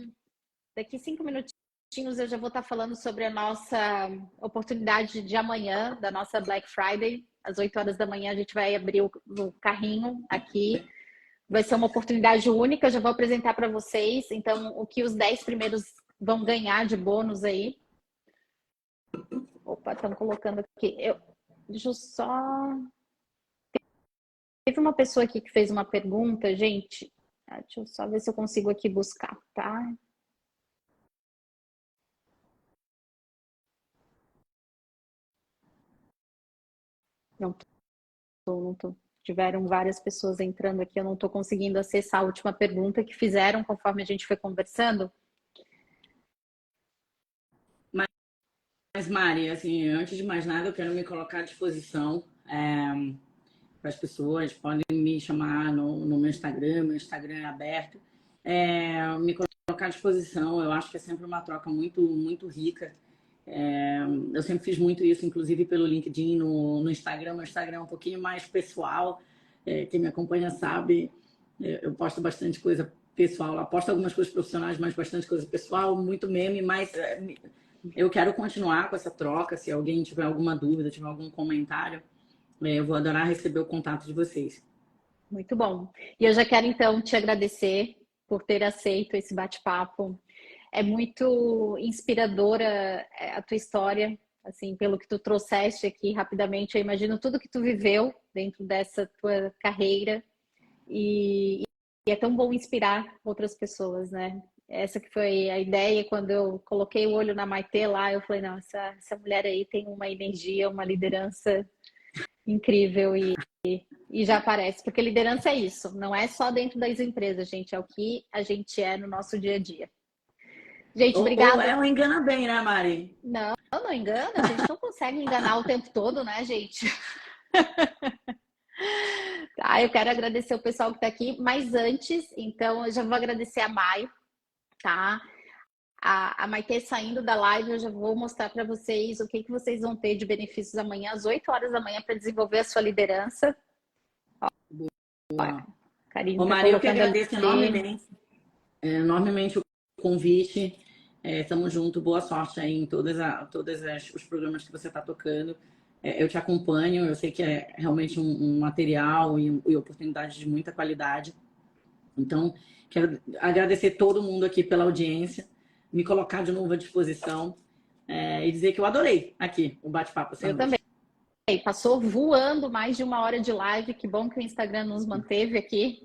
daqui 5 minutinhos, minutinhos eu já vou estar falando sobre a nossa oportunidade de amanhã, da nossa Black Friday. Às 8 horas da manhã a gente vai abrir o carrinho aqui. Vai ser uma oportunidade única, já vou apresentar para vocês. Então, o que os 10 primeiros vão ganhar de bônus aí. Opa, estão colocando aqui. Deixa eu só... Teve uma pessoa aqui que fez uma pergunta, gente. Deixa eu só ver se eu consigo aqui buscar, tá? Não tô. Tiveram várias pessoas entrando aqui, eu não estou conseguindo acessar a última pergunta que fizeram conforme a gente foi conversando. Mas, Mari, assim, antes de mais nada, eu quero me colocar à disposição para as pessoas. Podem me chamar no meu Instagram é aberto. Me colocar à disposição, eu acho que é sempre uma troca muito, muito rica. Eu sempre fiz muito isso, inclusive pelo LinkedIn, no Instagram. Meu Instagram é um pouquinho mais pessoal. Quem me acompanha sabe, eu posto bastante coisa pessoal lá. Posto algumas coisas profissionais, mas bastante coisa pessoal, muito meme, mas eu quero continuar com essa troca. Se alguém tiver alguma dúvida, tiver algum comentário, eu vou adorar receber o contato de vocês. Muito bom. E eu já quero, então, te agradecer por ter aceito esse bate-papo. É muito inspiradora a tua história, assim, pelo que tu trouxeste aqui rapidamente. Eu imagino tudo que tu viveu dentro dessa tua carreira e é tão bom inspirar outras pessoas, né? Essa que foi a ideia quando eu coloquei o olho na Maitê lá, eu falei, não, essa mulher aí tem uma energia, uma liderança incrível e já aparece, porque liderança é isso, não é só dentro das empresas, gente, é o que a gente é no nosso dia a dia. Gente, obrigada. Ou engana bem, né, Mari? Não engana, a gente não consegue enganar o tempo todo, né, gente? Tá, eu quero agradecer o pessoal que está aqui, mas antes, então, eu já vou agradecer a Mai, tá? A Maitê saindo da live, eu já vou mostrar para vocês o que vocês vão ter de benefícios amanhã, às 8 horas da manhã, para desenvolver a sua liderança. Boa. Carinho, Ô, Mari, eu que agradeço enormemente o convite. Estamos juntos, boa sorte aí em todos os programas que você está tocando. Eu te acompanho, eu sei que é realmente um material e oportunidade de muita qualidade. Então, quero agradecer todo mundo aqui pela audiência, me colocar de novo à disposição e dizer que eu adorei aqui o bate-papo. Eu também. Passou voando mais de 1 hora de live, que bom que o Instagram nos manteve aqui.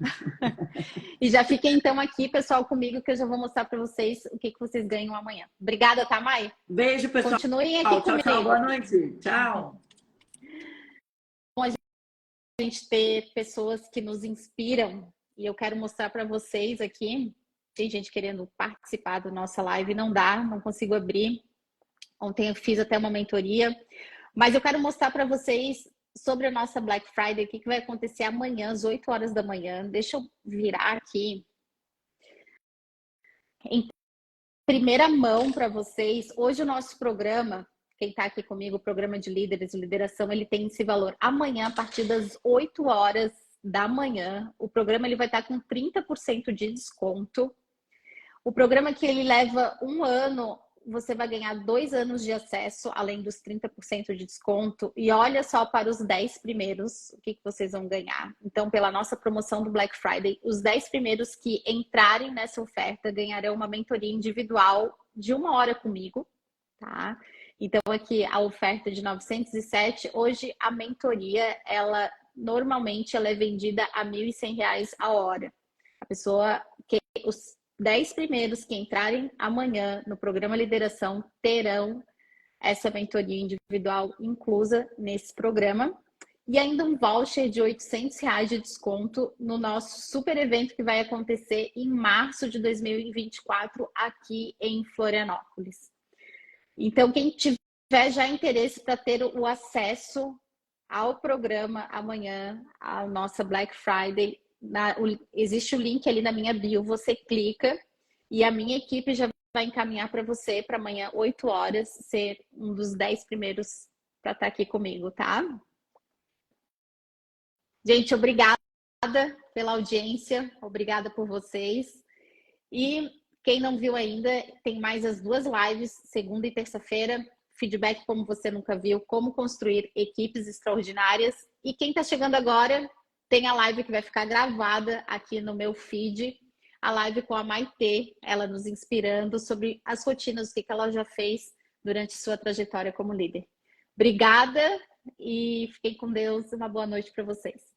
E já fiquem então aqui, pessoal, comigo, que eu já vou mostrar para vocês o que vocês ganham amanhã. Obrigada, tá, Mai? Beijo, pessoal. Continuem aqui comigo. Tchau, boa noite. Tchau. Bom, a gente ter pessoas que nos inspiram e eu quero mostrar para vocês aqui. Tem gente querendo participar da nossa live, não dá, não consigo abrir. Ontem eu fiz até uma mentoria. Mas eu quero mostrar para vocês sobre a nossa Black Friday, o que vai acontecer amanhã, às 8 horas da manhã. Deixa eu virar aqui. Em primeira mão para vocês, hoje o nosso programa, quem está aqui comigo, o programa de líderes e lideração, ele tem esse valor. Amanhã, a partir das 8 horas da manhã, o programa ele vai estar com 30% de desconto. O programa que ele leva 1 ano, você vai ganhar 2 anos de acesso, além dos 30% de desconto. E olha só para os 10 primeiros, o que vocês vão ganhar. Então, pela nossa promoção do Black Friday, os 10 primeiros que entrarem nessa oferta ganharão uma mentoria individual de 1 hora comigo, tá? Então, aqui a oferta de 907, hoje a mentoria, normalmente ela é vendida a R$ 1.100 a hora. A pessoa, os 10 primeiros que entrarem amanhã no programa Lideração terão essa mentoria individual inclusa nesse programa. E ainda um voucher de R$ 800 de desconto no nosso super evento que vai acontecer em março de 2024 aqui em Florianópolis. Então, quem tiver já interesse para ter o acesso ao programa amanhã, a nossa Black Friday, existe o link ali na minha bio, você clica e a minha equipe já vai encaminhar para você para amanhã, 8 horas, ser um dos 10 primeiros para estar aqui comigo, tá? Gente, obrigada pela audiência, obrigada por vocês. E Quem não viu ainda, tem mais as 2 lives, segunda e terça-feira. Feedback como você nunca viu, como construir equipes extraordinárias. E quem está chegando agora, tem a live que vai ficar gravada aqui no meu feed. A live com a Maitê, ela nos inspirando sobre as rotinas, o que ela já fez durante sua trajetória como líder. Obrigada e fiquem com Deus. Uma boa noite para vocês.